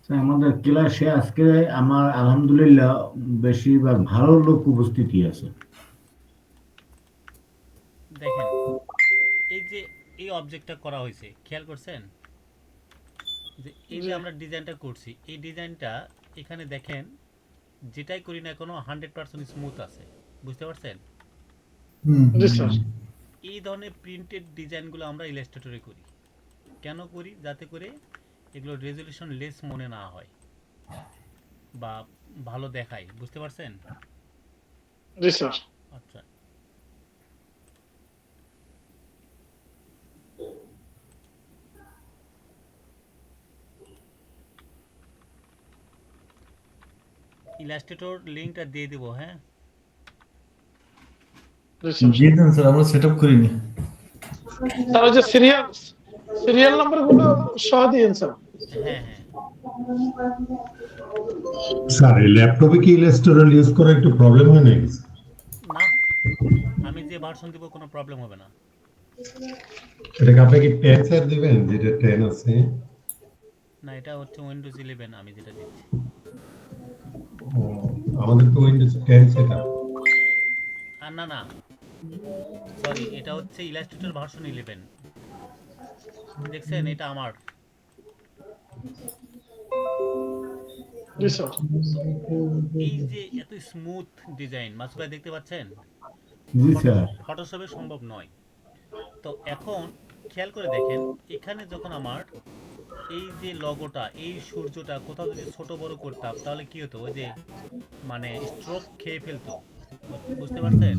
স্যার, আমাদের ক্লাসে আজকে আমার আলহামদুলিল্লাহ বেশিরভাগ ভালো লোক উপস্থিতি আছে। দেখেন এই যে এই অবজেক্টটা করা হয়েছে, খেয়াল করছেন যে এই যে জি আমরা ডিজাইনটা করছি, এই ডিজাইনটা এখানে দেখেন যেটাই করি না কোনো 100% স্মুথ আছে। বুঝতে পারছেন? জি স্যার। এই ধরনের প্রিন্টেড ডিজাইনগুলো আমরা ইলাস্ট্রেটরে করি। কেন করি? যাতে করে এগুলো রেজলিউশন লেস মনে না হয় বা ভালো দেখায়। বুঝতে পারছেন? জি স্যার। আচ্ছা, ইলাস্ট্রেটর লিঙ্কটা দিয়ে দিব। হ্যাঁ, জি স্যার। দিয়ে দেন স্যার, আমরা সেটআপ করিনি। স্যার ওই যে সিরিয়াল নাম্বার গুলো সহ দিয়েন স্যার। হ্যাঁ, হ্যাঁ। স্যার এই ল্যাপটপে কি ইলাস্ট্রেটর ইউজ করা একটু প্রবলেম হয় নাকি? না, আমি যে ভার্সন দিব কোনো প্রবলেম হবে না। এটাকে আপনি কি 10 স্যার দিবেন, যেটা 10 আছে? না, এটা হচ্ছে উইন্ডোজ 11 আমি যেটা দিচ্ছি। ও, আমাদের তো উইন্ডোজ 10 সেটা। আর না না, সরি, এটা হচ্ছে ইলাস্ট্রেটর ভার্সন 11। দেখছেন, এটা আমার। জি স্যার। তো এই যে এত স্মুথ ডিজাইন মাসুদ ভাই দেখতে পাচ্ছেন, জি স্যার। ফটোশপে সম্ভব নয়। তো এখন খেয়াল করে দেখেন, এখানে যখন আমার এই যে লগোটা, এই সূর্যটা কোথাও যদি ছোট বড় করতাম, তাহলে কি হতো, ওই যে মানে স্ট্রোক খেয়ে ফেলতো। বুঝতে পারছেন?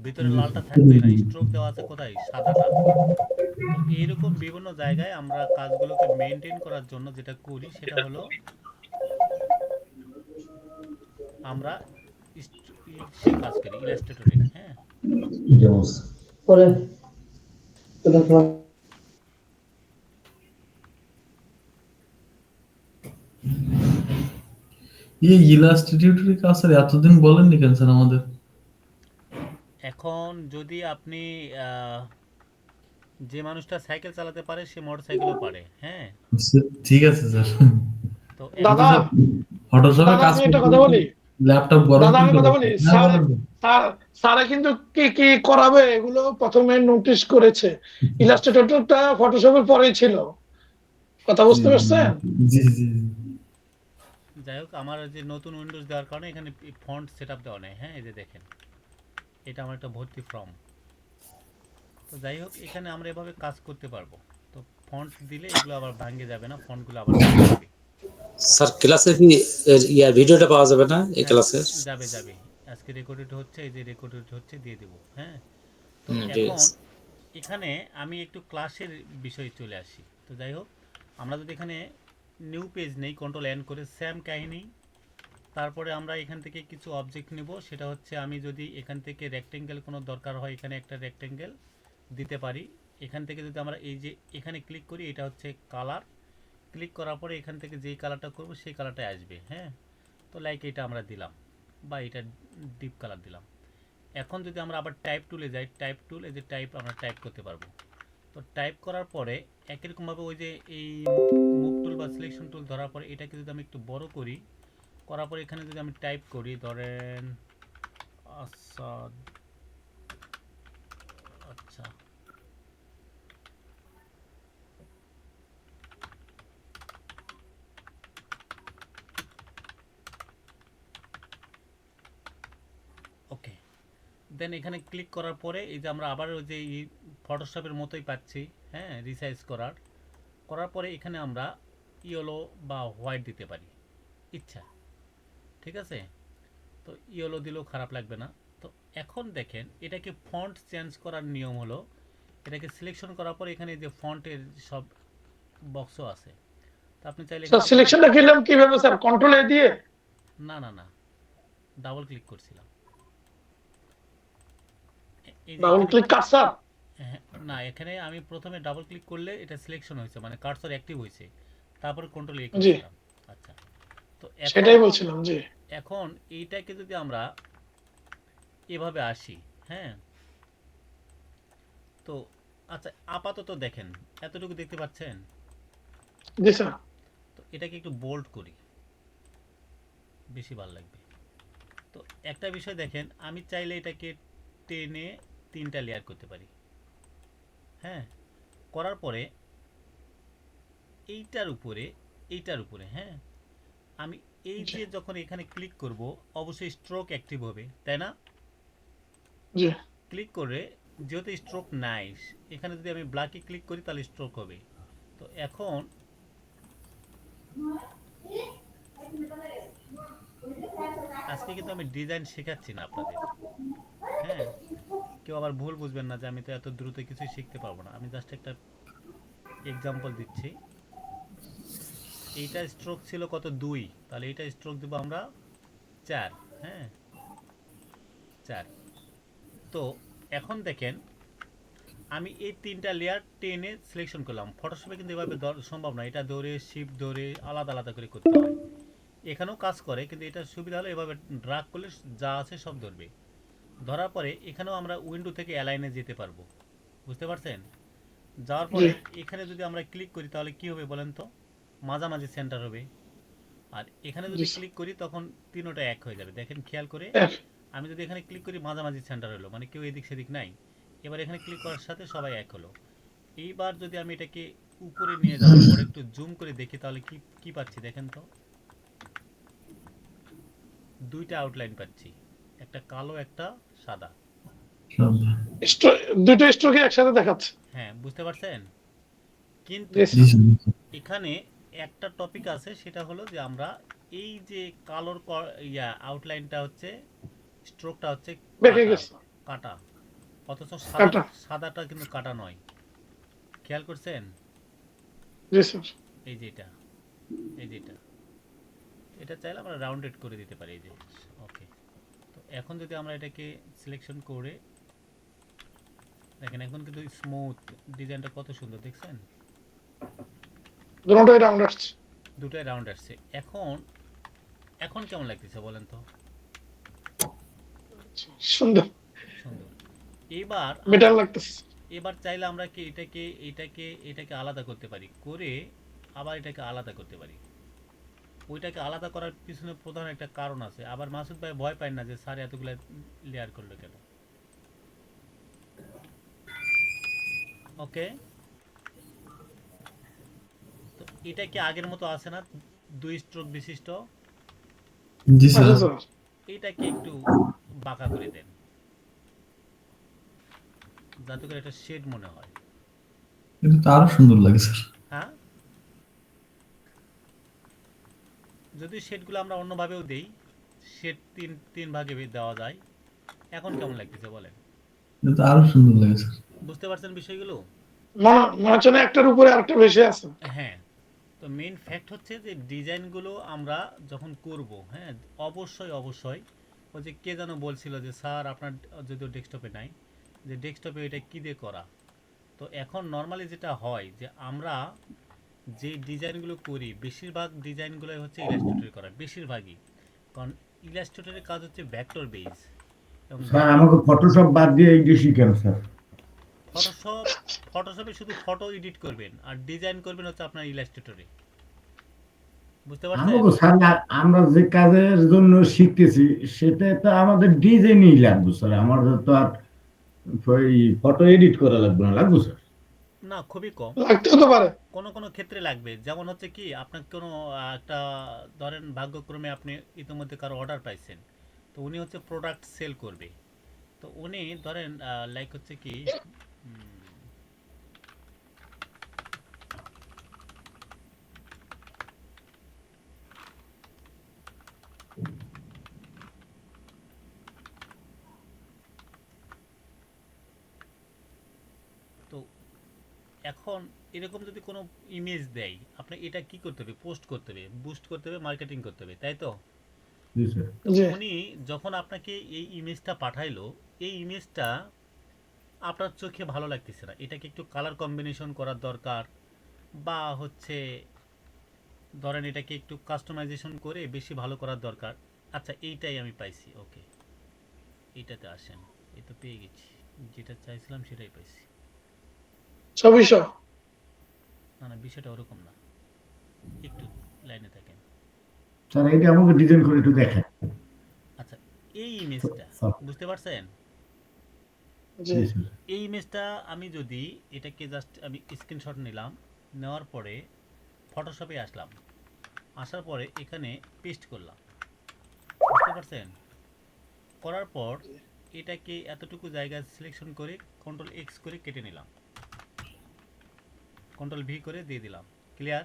ভিতরে লালটা থাকতোই না, স্ট্রোক দেওয়া আছে কোথায়, সাদাটা। তো এইরকম বিভিন্ন জায়গায় আমরা কাজগুলোকে মেনটেন করার জন্য যেটা করি সেটা হলো আমরা সে কাজ করি ইলাস্ট্রেটরে। হ্যাঁ, যেমন পরে এই ইলাস্ট্রেটরের কাজ স্যার এতদিন বলেননি কেন স্যার আমাদের? এখন যদি আপনি যে মানুষটা সাইকেল চালাতে পারে সে মোটরসাইকেলও পারে, হ্যাঁ। ঠিক আছে স্যার, তো কিন্তু দাদা স্যার ফটোশপে দাদা কাজ আমি একটা করতে কথা বলি, ল্যাপটপ গরম দাদা কি আমি করে কথা বলি, স্যার? হ্যাঁ বলেন না। স্যার স্যারা কিন্তু কি কি করাবে এগুলো প্রথমে নোটিশ করেছে। ইলাস্ট্রেটরটা ফটোশপের পরেই ছিল, কথা জি বুঝতে জি পারছেন? জি জি জি। যাই হোক, আমার যে নতুন উইন্ডোজ দেওয়ার কারণে এখানে ফন্ট সেট আপ দেওয়া নেই, হ্যাঁ। এই যে দেখেন, এটা আমার একটা ভর্তি ফর্ম। তো যাই হোক, এখানে আমরা এভাবে কাজ করতে পারবো। তো ফন্ট দিলে এগুলো আবার ভাঙে যাবে না, ফন্টগুলো আবার ঠিক থাকবে। স্যার ক্লাসে কি ভিডিওটা পাওয়া যাবে না এই হ্যাঁ, ক্লাসের? যাবে যাবে। আজকে রেকর্ডেড হচ্ছে, এই যে রেকর্ডেড হচ্ছে, দিয়ে দেবো, হ্যাঁ। তো ঠিক এখন আছে। এখানে আমি একটু ক্লাসের বিষয়ে চলে আসি। তো যাই হোক, আমরা যদি এখানে নিউ পেজ নেই, কন্ট্রোল এন করে স্যাম কাহিনী, তারপরে আমরা এখান থেকে কিছু অবজেক্ট নিব। সেটা হচ্ছে, আমি যদি এখান থেকে রেক্টেঙ্গেল কোনো দরকার হয়, এখানে একটা রেক্টেঙ্গেল দিতে পারি। এখান থেকে যদি আমরা এই যে এখানে ক্লিক করি, এটা হচ্ছে কালার। ক্লিক করার পরে এখান থেকে যেই কালারটা করব সেই কালারটাই আসবে, হ্যাঁ। তো লাইক এটা আমরা দিলাম, বা এটা ডিপ কালার দিলাম। এখন যদি আমরা আবার টাইপ টুলে যাই, টাইপ টুল, এই যে টাইপ, আমরা টাইপ করতে পারবো। তো টাইপ করার পরে একই রকমভাবে ওই যে এই মুভ টুল বা সিলেকশন টুল ধরার পরে এটাকে যদি আমি একটু বড় করি, করার পরে এখানে যদি আমি টাইপ করি, ধরেন আসাদ, আচ্ছা, ওকে। দেন এখানে ক্লিক করার পরে এই যে আমরা আবার ওই যে ফটোশপের মতোই পাচ্ছি, হ্যাঁ, রিসাইজ করার। করার পরে এখানে আমরা ইয়েলো বা হোয়াইট দিতে পারি, ইচ্ছা, ঠিক আছে। তো ইয়েলো দিলেও খারাপ লাগবে না। তো এখন দেখেন, এটাকে ফন্ট চেঞ্জ করার নিয়ম হলো, এটাকে সিলেকশন করার পরে এখানে যে ফন্টের সব বক্সও আছে। তো আপনি চাইলে স্যার এখানে, সিলেকশনটা করলাম কিভাবে স্যার, কন্ট্রোল এ দিয়ে? না না না, ডাবল ক্লিক করছিলাম, এই যে ডাবল এখানে, ক্লিক কার্সার? হ্যাঁ, না, এখানে আমি প্রথমে ডাবল ক্লিক করলে এটা সিলেকশন হয়েছে, মানে কার্সর অ্যাক্টিভ হয়েছে, তারপরে কন্ট্রোল এ জি, করছিলাম। আচ্ছা, তো এখন, সেটাই বলছিলাম, জি। এখন এইটাকে যদি আমরা এভাবে আসি, হ্যাঁ। তো আচ্ছা, আপাতত দেখেন, এতটুকু দেখতে পাচ্ছেন। জি স্যার। তো এটাকে একটু বোল্ড করি, বেশি ভালো লাগবে। তো একটা বিষয় দেখেন, আমি চাইলে এটাকে টেনে 3টা লেয়ার করতে পারি, হ্যাঁ। করার পরে এইটার উপরে, এইটার উপরে, হ্যাঁ, আমি এই জি যে যখন এখানে ক্লিক করব, অবশ্যই স্ট্রোক অ্যাক্টিভ হবে, তাই না? জি ক্লিক করে, যেহেতু স্ট্রোক নাই, এখানে যদি আমি ব্ল্যাকে ক্লিক করি তাহলে স্ট্রোক হবে। তো এখন আজকে কিন্তু আমি ডিজাইন শেখাচ্ছি না আপনাদের, হ্যাঁ। কেউ আবার ভুল বুঝবেন না যে আমি তো এত দ্রুত কিছুই শিখতে পারবো না। আমি জাস্ট একটা এক্সাম্পল দিচ্ছি। এইটা স্ট্রোক ছিল কত, 2, তাহলে এইটা স্ট্রোক দেবো আমরা 4, হ্যাঁ, 4। তো এখন দেখেন, আমি এই 3টা লেয়ার টেনে সিলেকশন করলাম। ফটোশপে কিন্তু এভাবে সম্ভব না, এটা ধরে শিফট ধরে আলাদা আলাদা করে করতে হয়। এখানেও কাজ করে, কিন্তু এটা সুবিধা হলো এভাবে ড্রাগ করলে যা আছে সব ধরবে। ধরার পরে এখানেও আমরা উইন্ডো থেকে অ্যালাইনে যেতে পারবো, বুঝতে পারছেন? যাওয়ার জি পরে এখানে যদি আমরা ক্লিক করি তাহলে কি হবে বলেন তো? মাঝামাঝি সেন্টার হবে। আর এখানে জি যদি স্যার। ক্লিক করি তখন তিনোটা এক হয়ে যাবে, দেখেন খেয়াল করে। আমি যদি এখানে ক্লিক করি, মাঝামাঝি সেন্টার হলো, মানে কেউ এদিক সেদিক নাই। এবার এখানে ক্লিক করার সাথে সবাই এক হলো। এইবার যদি আমি এটাকে উপরে নিয়ে যাওয়ার পরে একটু জুম করে দেখি তাহলে কি কি পাচ্ছি দেখেন তো। 2টা আউটলাইন পাচ্ছি, একটা কালো, একটা সাদা। দুটো স্ট্রোকে একসাথে দেখাচ্ছে। হ্যাঁ, বুঝতে পারছেন? কিন্তু জি জি স্যার। স্যার। এখানে একটা টপিক আছে, সেটা হলো যে আমরা এই যে কালোর আউটলাইনটা হচ্ছে, স্ট্রোকটা হচ্ছে বেঁকে কাটা, গেছে। কাটা। অথচ সাদা, কাটা। সাদাটা কিন্তু কাটা নয়, খেয়াল করছেন? জি স্যার। এই যে এটা, এই যে এটা, এটা চাইলে আমরা রাউন্ডেড করে দিতে পারি, এই যে, ওকে। তো এখন যদি আমরা এটাকে সিলেকশন করে দেখেন, এখন কিন্তু স্মুথ, ডিজাইনটা কত সুন্দর দেখছেন। দুটোই রাউন্ড আসছে। দুটোই রাউন্ড আসছে। এখন এখন কেমন লাগতেছে বলেন তো? সুন্দর, সুন্দর। এবার বেটার লাগতেছে। এবার চাইলে আমরা কি এটাকে আলাদা করতে পারি, করে আবার এটাকে আলাদা করতে পারি। ওইটাকে আলাদা করার পিছনে প্রধান একটা কারণ আছে। আবার মাসুদ ভাই ভয় পায় না যে স্যার এতগুলো লেয়ার করলো কেন। ওকে, তো এটা কি আগের মতো আছে না, 2 স্ট্রোক বিশিষ্ট? জি স্যার। আচ্ছা স্যার, এটাকে একটু বাঁকা করে দেন, যাতে করে এটা শেড মনে হয়। এটা তো আরো সুন্দর লাগে স্যার। হ্যাঁ, যদি শেডগুলো আমরা অন্যভাবেও দেই, শেড তিন ভাগে দেওয়া যায়। এখন কেমন লাগতেছে বলেন? এটা তো আরো সুন্দর লাগে স্যার। বুঝতে পারছেন বিষয়গুলো? মনে হচ্ছে না একটার উপরে আরেকটা বেশি আছে। হ্যাঁ, তো মেইন ফ্যাক্ট হচ্ছে যে ডিজাইনগুলো আমরা যখন করব, হ্যাঁ, অবশ্যই ওই যে কে যেন বলছিল যে স্যার আপনার যদিও ডেস্কটপে নাই, যে ডেস্কটপে এটা কী দিয়ে করা। তো এখন নর্মালি যেটা হয় যে আমরা যে ডিজাইনগুলো করি, বেশিরভাগ ডিজাইনগুলোই হচ্ছে ইলাস্ট্রেটরে করা, বেশিরভাগই। কারণ ইলাস্ট্রেটরের কাজ হচ্ছে ভেক্টর বেস, এবং স্যার আমাকে ফটোশপ বাদ দিয়ে এই দিয়ে শিখেন স্যার। ফটোশপে শুধু ফটো এডিট করবেন আর ডিজাইন করবেন হচ্ছে আপনার ইলাস্ট্রেটরে। বুঝতে পারছেন? আমাকে স্যার আমরা যে কাজের জন্য শিখতেছি সেটা তো আমাদের ডিজাইনই লাগবে স্যার, আমাদের তো আর ওই ফটো এডিট করা লাগবে না, লাগবে স্যার? না, খুবই কম। লাগতেও তো পারে। কোনো ক্ষেত্রে লাগবে। যেমন হচ্ছে কি, আপনার কোনো একটা ধরেন ভাগ্যক্রমে আপনি ইতিমধ্যে কারো অর্ডার পাইছেন, তো উনি হচ্ছে প্রোডাক্ট সেল করবে। তো উনি ধরেন লাইক হচ্ছে কি, উম, তো এখন এরকম যদি কোনো ইমেজ দেয়, আপনি এটা কি করতে হবে? পোস্ট করতে হবে, বুস্ট করতে হবে, মার্কেটিং করতে হবে, তাই তো? জি স্যার। তো জি, উনি যখন আপনাকে এই ইমেজটা পাঠাইলো, এই ইমেজটা আপনার চোখে ভালো লাগতেছে না, এটাকে একটু কালার কম্বিনেশন করার দরকার, বা হচ্ছে ধরেন এটাকে একটু কাস্টমাইজেশন করে বেশি ভালো করার দরকার। আচ্ছা, এইটাই আমি পাইছি। ওকে, এইটাতে আসেন। এই তো পেয়ে গেছি, যেটা চাইছিলাম সেটাই পাইছি। 2400। না, বিষয়টা ওরকম না, একটু লাইনে থাকেন। স্যার এটা আমাকে ডিজাইন করে একটু দেখান। আচ্ছা, এই ইমেজটা স্যার, বুঝতে পারছেন? জি, জি স্যার। এই ইমেজটা আমি যদি এটাকে জাস্ট আমি স্ক্রিনশট নিলাম, নেওয়ার পরে ফটোশপে আসলাম, আসার পরে এখানে পেস্ট করলাম, বুঝতে পারছেন? করার পর এটাকে এতটুকু জায়গা সিলেকশন করে কন্ট্রোল এক্স করে কেটে নিলাম, কন্ট্রোল ভি করে দিয়ে দিলাম। ক্লিয়ার?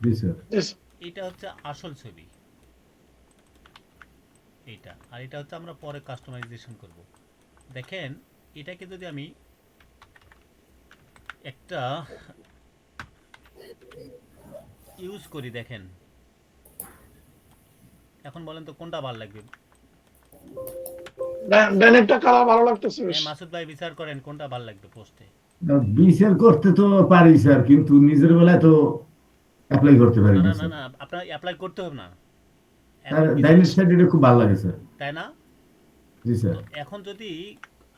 জি স্যার। জি স্যার। এটা হচ্ছে আসল ছবি, এইটা। আর এটা হচ্ছে আমরা পরে কাস্টমাইজেশন করব। দেখেন, এটাকে যদি আমি একটা ইউজ করি, দেখেন এখন বলেন তো কোনটা ভালো লাগবে? ডাইনেরটা কালার ভালো লাগতেছে বেশ। মাসুদ ভাই বিচার করেন কোনটা ভালো লাগবে পোস্টে। বিচার করতে তো পারি স্যার, কিন্তু নিজের বেলায় তো অ্যাপ্লাই করতে পারি না না না না স্যার। না, আপনার অ্যাপ্লাই করতে হবে না স্যার এখন কিছু, ডাইনিং সাইড এটা খুব ভালো লাগে স্যার। তাই না? জি স্যার। তো এখন যদি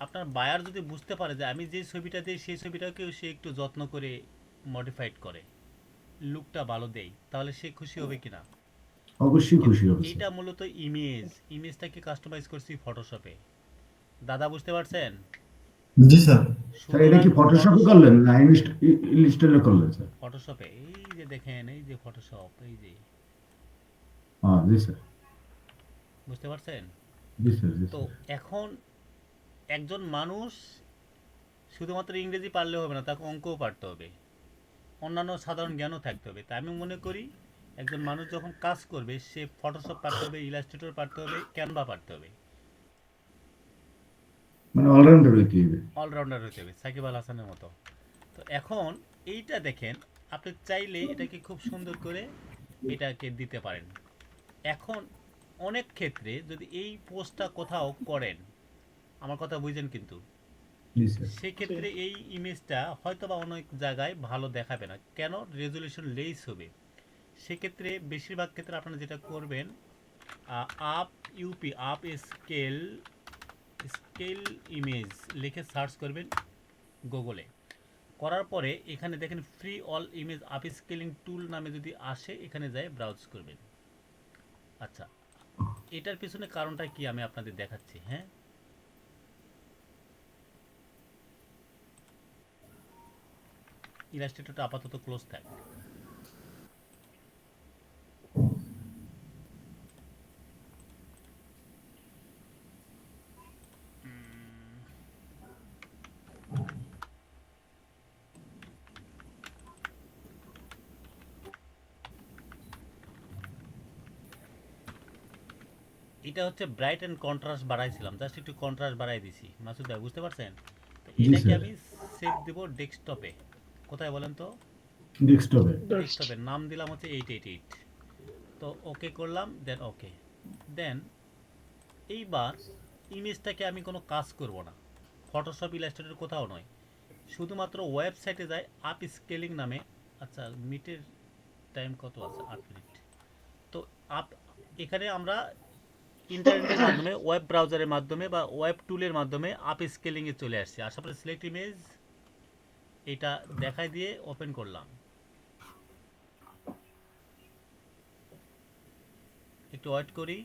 আপনার বায়ার যদি বুঝতে পারে যে আমি যে ছবিটা দিই সেই ছবিটাকেও সে একটু যত্ন করে মডিফাইড করে, লুকটা ভালো দেয়, তাহলে সে খুশি হবে কিনা? অবশ্যই কিন্তু খুশি হবে স্যার। এইটা মূলত ইমেজটাকে কাস্টমাইজ করছি ফটোশপে। দাদা বুঝতে পারছেন? জি স্যার। স্যার এটা কি ফটোশপে করলেন না ইনস্টলে করলেন স্যার? ফটোশপে, এই যে দেখেন, এই যে ফটোশপ, এই যে, হ্যাঁ জি স্যার। বুঝতে পারছেন? জি স্যার। জি তো স্যার। এখন একজন মানুষ শুধুমাত্র ইংরেজি পারলে হবে না, তাকে অঙ্কও পারতে হবে, অন্যান্য সাধারণ জ্ঞানও থাকতে হবে। তাই আমি মনে করি একজন মানুষ যখন কাজ করবে সে ফটোশপ পারতে হবে, ইলাস্ট্রেটর পারতে হবে, ক্যানভা পারতে হবে, মানে অলরাউন্ডার হইতে হবে। অলরাউন্ডার হতে হবে, সাকিব আল হাসানের মতো। তো এখন এইটা দেখেন, আপনি চাইলে এটাকে খুব সুন্দর করে এটাকে দিতে পারেন। এখন অনেক ক্ষেত্রে যদি এই পোস্টটা কোথাও করেন, আমার কথা বুঝেন কিন্তু, জি স্যার। সেক্ষেত্রে এই ইমেজটা হয়তো বা অনেক জায়গায় ভালো দেখাবে না। কেন? রেজলিউশন লেস হবে, সেক্ষেত্রে বেশিরভাগ ক্ষেত্রে আপনারা যেটা করবেন, up U P upscale image লিখে সার্চ করবেন গুগলে। করার পরে এখানে দেখেন free all image upscaling tool নামে যদি আসে, এখানে যায় ব্রাউজ করবেন। আচ্ছা, এটার পিছনে কারণটা কি আমি আপনাদের দেখাচ্ছি। হ্যাঁ, ইলাস্ট্রেটরটা আপাতত ক্লোজ থাক। এটা হচ্ছে ব্রাইট এন্ড কন্ট্রাস্ট বাড়াইছিলাম, জাস্ট একটু কন্ট্রাস্ট বাড়াই দিছি। মাসুদ ভাই বুঝতে পারছেন? তো জি এটাকে স্যার। আমি সেভ দেব ডেস্কটপে। কোথায় বলেন তো? ডেস্কটপে। ডেস্কটপের নাম দিলাম হচ্ছে 888। তো ওকে করলাম, দেন ওকে। দেন এইবার ইমেজটাকে আমি কোনো কাজ করব না, ফটোশপ ইলাস্ট্রেটর কোথাও নয়, শুধুমাত্র ওয়েবসাইটে যায় আপ স্কেলিং নামে। আচ্ছা, মিটের টাইম কত আছে? 8 মিনিট। তো আপ এখানে আমরা ইন্টারনেটের মাধ্যমে, ওয়েব ব্রাউজারের মাধ্যমে বা ওয়েব টুলের মাধ্যমে আপ স্কেলিংয়ে চলে আসছে। আসার পরে সিলেক্ট ইমেজ এটা দেখাই দিয়ে ওপেন করলাম। একটু ওয়েট করি।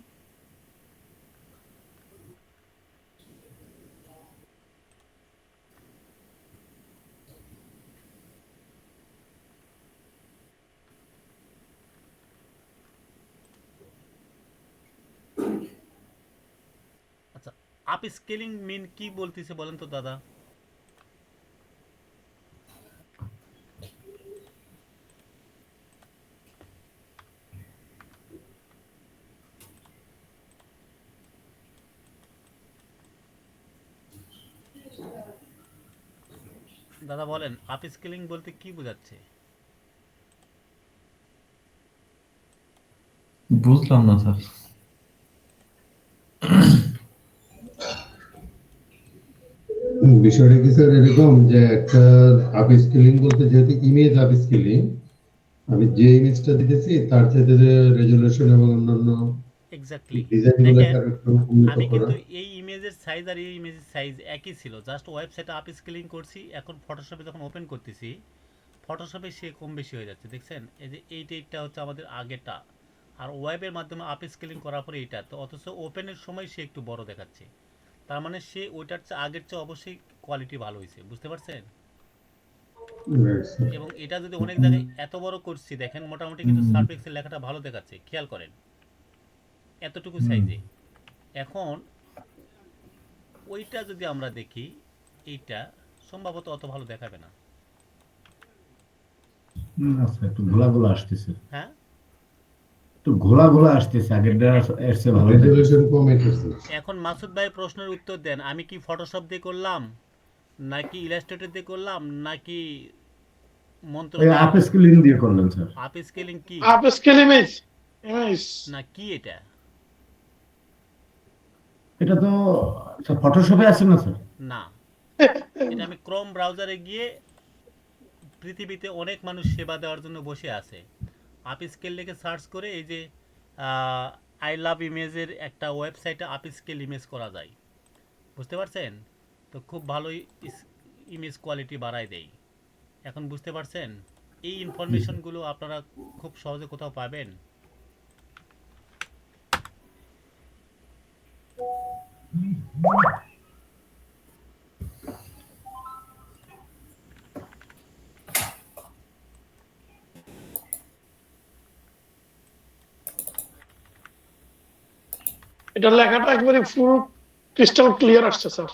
আচ্ছা, আপ স্কেলিং মিন কি বলতেছে বলেন তো দাদা? দাদা বলেন, আপ স্কেলিং বলতে কি বোঝাচ্ছে? বুঝলাম না স্যার। বিষয়টা কি স্যার এরকম যে একটা আপ স্কেলিং বলতে যেহেতু ইমেজ আপ স্কেলিং, আমি যে ইমেজটা দিতেছি তার সাথে রেজুলেশন এবং অন্যান্য এক্স্যাক্টলি। ডিজাইন দেখেন, গুলোকে আরো একটু উন্নত আমি করা। কিন্তু এই ইমেজের সাইজ আর এই ইমেজের সাইজ একই ছিল, জাস্ট ওয়েবসাইটে আপ স্কেলিং করছি। এখন ফটোশপে যখন ওপেন করতেছি, ফটোশপে সে কম বেশি হয়ে যাচ্ছে। দেখছেন, এই যে এইটা হচ্ছে আমাদের আগেরটা, আর ওয়েবের মাধ্যমে আপ স্কেলিং করার পরে এইটা, তো অথচ ওপেনের সময় সে একটু বড় দেখাচ্ছে। তার মানে সে ওইটার চেয়ে আগের চেয়ে অবশ্যই কোয়ালিটি ভালো হয়েছে, বুঝতে পারছেন? Right, sir. এবং এটা যদি অনেক জায়গায় এত বড় করছি, দেখেন মোটামুটি কিন্তু সার্ফেক্সের লেখাটা ভালো দেখাচ্ছে, খেয়াল করেন, এতটুকু সাইজে। এখন ওইটা যদি আমরা দেখি, এইটা সম্ভবত অত ভালো দেখাবে না। আচ্ছা, একটু ঘোলা ঘোলা আসতেছে। হ্যাঁ, একটু ঘোলা ঘোলা আসতেছে, আগেরটা এর চেয়ে ভালো দেখাচ্ছে। রেজুলেশন কমে গেছে। এখন মাসুদ ভাই প্রশ্নের উত্তর দেন, আমি কি ফটোশপ দিয়ে করলাম, নাকি ইলাস্ট্রেটর দিয়ে করলাম, নাকি মন্ত্র ওই দিয়ে? আপ স্কেলিং দিয়ে করলেন স্যার। আপ স্কেলিং কি আপ স্কেল ইমেজ ইমেজ না কি এটা? এটা তো ফটোশপে আছে না স্যার? না, এটা আমি ক্রোম ব্রাউজারে গিয়ে, পৃথিবীতে অনেক মানুষ সেবা দেওয়ার জন্য বসে আছে, আপ স্কেল লিখে সার্চ করে, এই যে আই লাভ ইমেজের একটা ওয়েবসাইটে আপ স্কেল ইমেজ করা যায়, বুঝতে পারছেন? তো খুব ভালোই ইমেজ কোয়ালিটি বাড়ায় দেয়। এখন বুঝতে পারছেন? এই ইনফরমেশনগুলো আপনারা খুব সহজে কোথাও পাবেন। এটা লেখাটা একবারে ফুল ক্রিস্টাল ক্লিয়ার আসছে স্যার।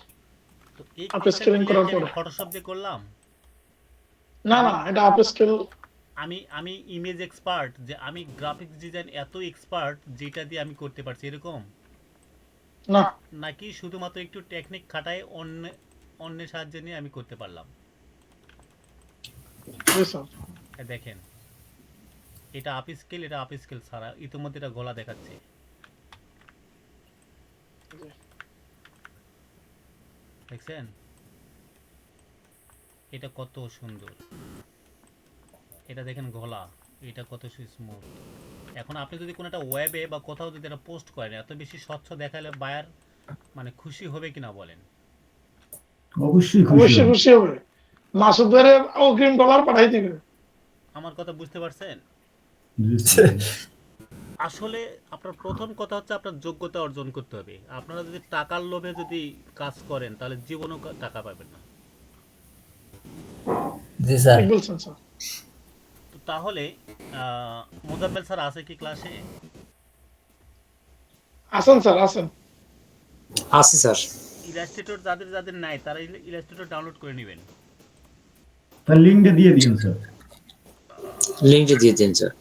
তো এই আপ ক্রিস্টাল স্কেলিং ক্লিয়ার করার কি আমি পরে ফটোশপ দিয়ে করলাম? না না, এটা আপ স্কেল আমি ইমেজ এক্সপার্ট, যে আমি গ্রাফিক্স ডিজাইন এত এক্সপার্ট যেটা দিয়ে আমি করতে পারছি এরকম, না। নাকি শুধুমাত্র একটু টেকনিক খাটায় অন্যের সাহায্য নিয়ে আমি করতে পারলাম? জি স্যার। দেখেন, এটা আপ স্কেল, এটা আপ স্কেল ছাড়া, ইতিমধ্যে এটা গলা দেখাচ্ছে। দেখছেন এটা কত সুন্দর? এটা দেখেন গলা, এটা কত স্মুথ। এখন আপনি যদি কোনো একটা ওয়েবে বা কোথাও যদি এটা পোস্ট করেন, এত বেশি স্বচ্ছ দেখালে বায়ার মানে খুশি হবে কিনা বলেন? অবশ্যই খুশি অবশ্যই হবে। খুশি হবে, মাসুদ ভাইয়ের অগ্রিম ডলার পাঠাই দিবে। আমার কথা বুঝতে পারছেন? বুঝেছি। আসলে আপনার প্রথম কথা হচ্ছে আপনার যোগ্যতা অর্জন করতে হবে। আপনারা যদি টাকার লোভে যদি কাজ করেন তাহলে জীবনেও টাকা পাবেন না। জি স্যার। ঠিক বলছেন স্যার। তো তাহলে মোজাম্মেল স্যার আছে কি ক্লাসে? আসেন স্যার, আসেন। আছে স্যার, ইলাস্ট্রেটর যাদের যাদের নাই তারা ইলাস্ট্রেটর ডাউনলোড করে নেবেন। তার লিঙ্কটা দিয়ে দিন স্যার। লিঙ্কটা দিয়ে দিন স্যার।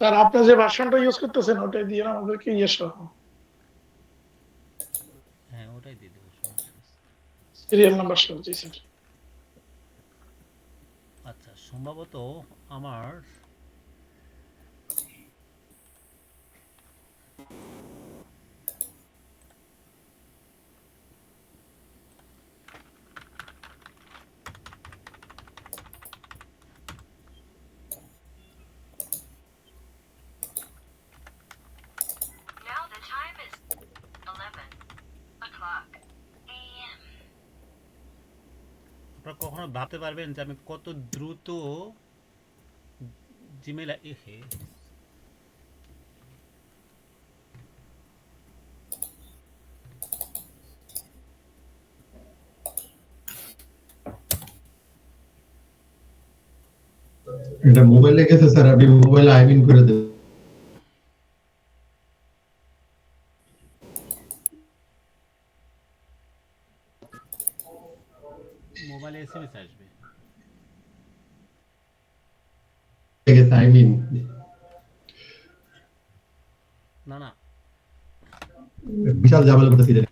স্যার আপনি যে ভার্সনটা ইউজ করতেছেন ওটাই দিয়ে আমাদেরকে ইয়ে সহ হ্যাঁ, ওটাই দিয়ে দেবো, সমস্যা নেই। সিরিয়াল নাম্বার সহ। জি স্যার। আচ্ছা, সম্ভবত আমার Now the time is 11 o'clock a.m. আপনারা কখনো ভাবতে পারবেন যে আমি কত দ্রুত জিমেল এহে এটা মোবাইলে গেছে স্যার, আপনি মোবাইলে আইমিন করে দেবেন। মোবাইলে এসএমএস আসবে। গেছে আইমিন, না না, বিশাল ঝামেলা করতেছি রে।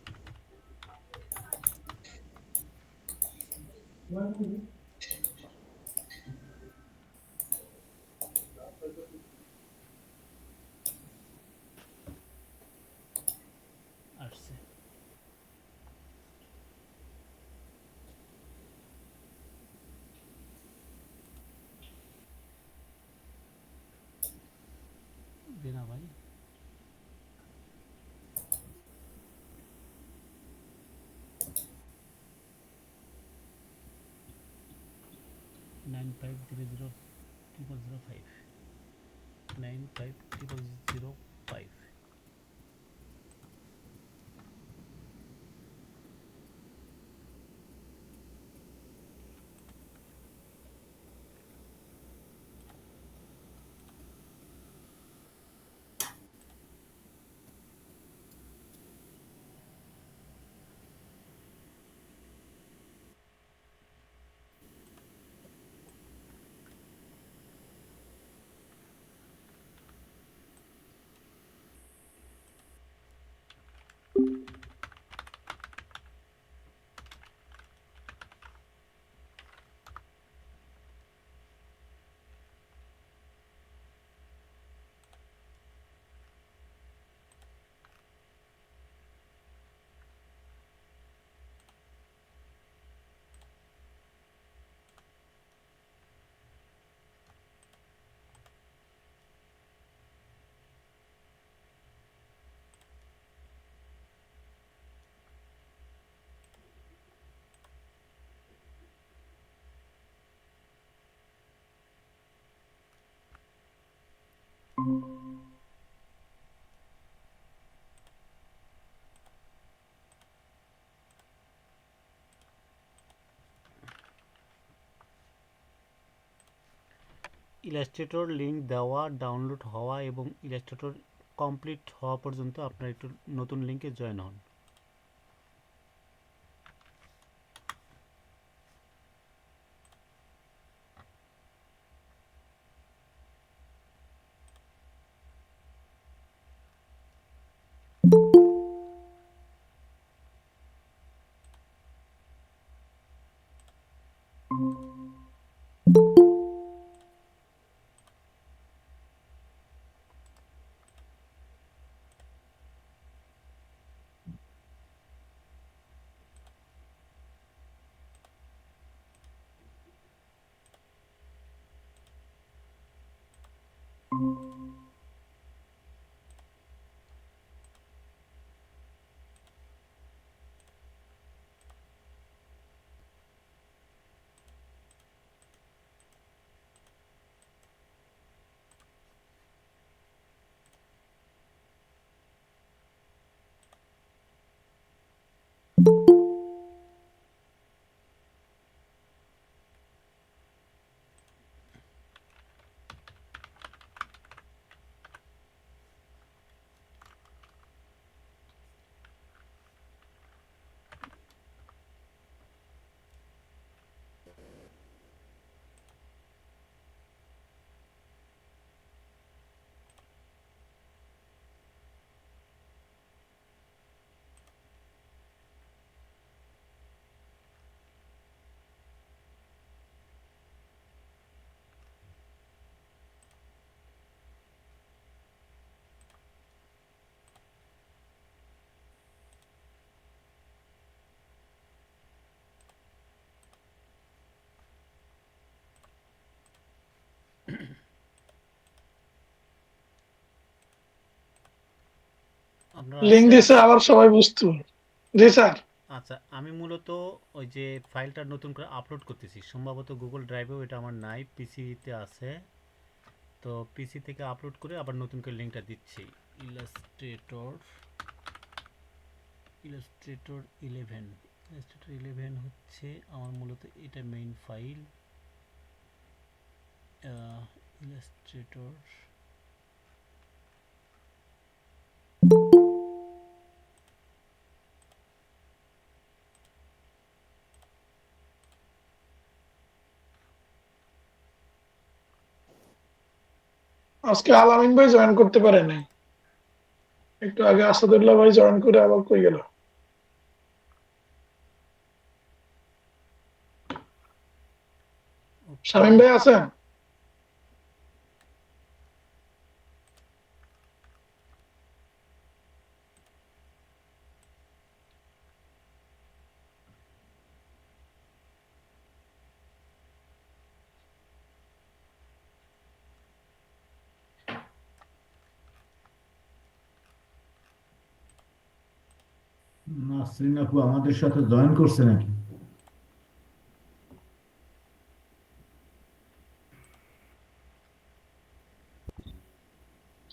আসছে। দেনা ভাই, nine five zero zero triple zero five, 950005। Illustrator link দেওয়া, ডাউনলোড হওয়া এবং ইলাস্ট্রেটর কমপ্লিট হওয়া পর্যন্ত আপনার একটু নতুন লিঙ্কে জয়েন হন। আপনারা লিঙ্ক আছেন? দিছে আবার সবাই বুঝতো। জি স্যার। আচ্ছা, আমি মূলত ওই যে ফাইলটা নতুন করে আপলোড করতেছি, সম্ভবত গুগল ড্রাইভেও এটা আমার নাই, পিসিতে আছে। তো পিসি থেকে আপলোড করে আবার নতুন করে লিঙ্কটা দিচ্ছি। ইলাস্ট্রেটর ইলাস্ট্রেটর 11 ইলাস্ট্রেটর 11 হচ্ছে আমার মূলত এটা মেইন ফাইল। ইলাস্ট্রেটর আজকে আলামিন ভাই জয়েন করতে পারে নাই, একটু আগে আসাদুল্লাহ ভাই জয়েন করে আবার কই গেল। শামীম ভাই আছেন? নাসরিন আপু আমাদের সাথে জয়েন করছে নাকি?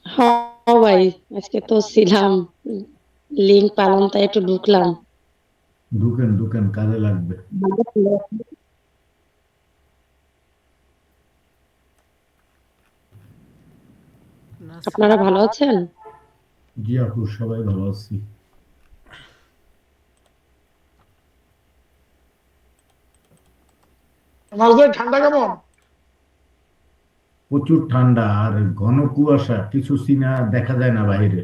হ্যাঁ ভাই, আজকে তো ছিলাম, লিঙ্ক পালাম তাই একটু ঢুকলাম। ঢুকেন ঢুকেন, কাজে লাগবে। আপনারা ভালো আছেন? জি আপু, সবাই ভালো আছি। মাঝদের ঠান্ডা কেমন? প্রচুর ঠান্ডা আর ঘন কুয়াশা, কিছু সিনা দেখা যায় না বাইরে।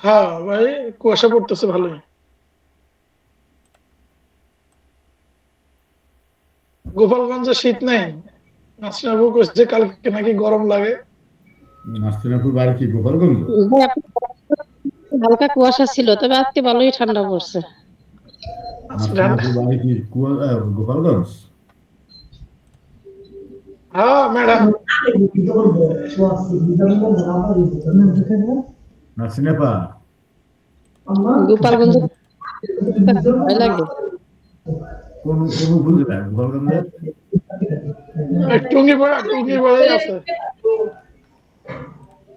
হ্যাঁ ভাই, কুয়াশা পড়তেছে ভালোই। গোপালগঞ্জে শীত নেই? নাসরিন আপু কইছে কালকে নাকি গরম লাগে। নাসরিন আপুর বাড়ি কি গোপালগঞ্জ? ভাই, হালকা কুয়াশা ছিল, তবে আজকে ভালোই ঠান্ডা পড়ছে। নাসরিন আপুর বাড়ি কি গোপালগঞ্জ? হ্যাঁ ম্যাডাম। নাসরিন আপা, গোপালগঞ্জে ভয় লাগে। কোন কোন উপজেলা গোপালগঞ্জের? টুঙ্গিপাড়ায় আছে।